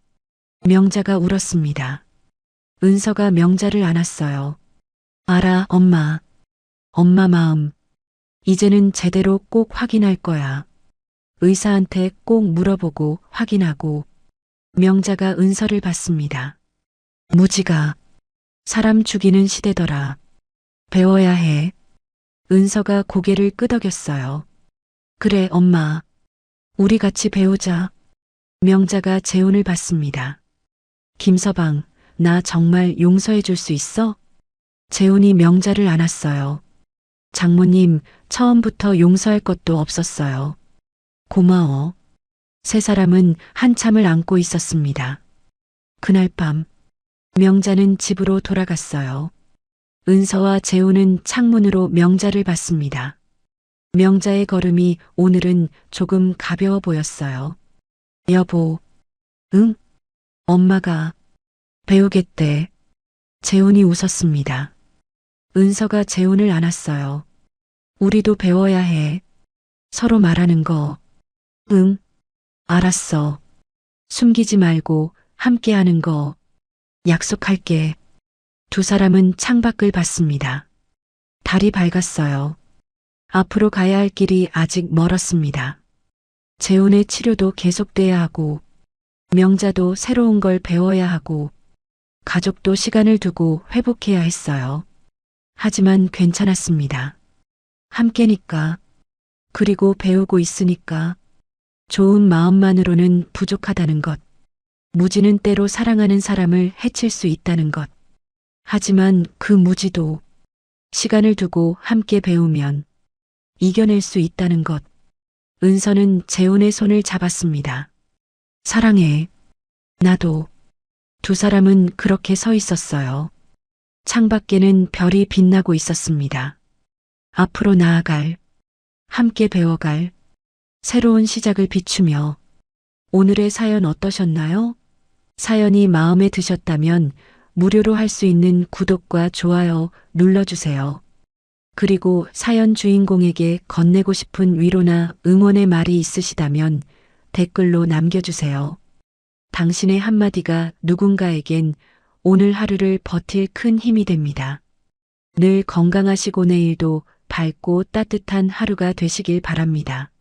명자가 울었습니다. 은서가 명자를 안았어요. 알아, 엄마. 엄마 마음. 이제는 제대로 꼭 확인할 거야. 의사한테 꼭 물어보고 확인하고. 명자가 은서를 받습니다. 무지가 사람 죽이는 시대더라. 배워야 해. 은서가 고개를 끄덕였어요. 그래, 엄마. 우리 같이 배우자. 명자가 재훈을 받습니다. 김서방, 나 정말 용서해 줄 수 있어? 재훈이 명자를 안았어요. 장모님, 처음부터 용서할 것도 없었어요. 고마워. 세 사람은 한참을 안고 있었습니다. 그날 밤, 명자는 집으로 돌아갔어요. 은서와 재훈은 창문으로 명자를 봤습니다. 명자의 걸음이 오늘은 조금 가벼워 보였어요. 여보, 응? 엄마가 배우겠대. 재훈이 웃었습니다. 은서가 재훈을 안았어요. 우리도 배워야 해. 서로 말하는 거. 응, 알았어. 숨기지 말고 함께 하는 거. 약속할게. 두 사람은 창밖을 봤습니다. 달이 밝았어요. 앞으로 가야 할 길이 아직 멀었습니다. 재훈의 치료도 계속돼야 하고, 명자도 새로운 걸 배워야 하고, 가족도 시간을 두고 회복해야 했어요. 하지만 괜찮았습니다. 함께니까, 그리고 배우고 있으니까, 좋은 마음만으로는 부족하다는 것, 무지는 때로 사랑하는 사람을 해칠 수 있다는 것. 하지만 그 무지도 시간을 두고 함께 배우면 이겨낼 수 있다는 것. 은서는 재훈의 손을 잡았습니다. 사랑해. 나도. 두 사람은 그렇게 서 있었어요. 창밖에는 별이 빛나고 있었습니다. 앞으로 나아갈, 함께 배워갈, 새로운 시작을 비추며. 오늘의 사연 어떠셨나요? 사연이 마음에 드셨다면 무료로 할 수 있는 구독과 좋아요 눌러주세요. 그리고 사연 주인공에게 건네고 싶은 위로나 응원의 말이 있으시다면 댓글로 남겨주세요. 당신의 한마디가 누군가에겐 오늘 하루를 버틸 큰 힘이 됩니다. 늘 건강하시고 내일도 밝고 따뜻한 하루가 되시길 바랍니다.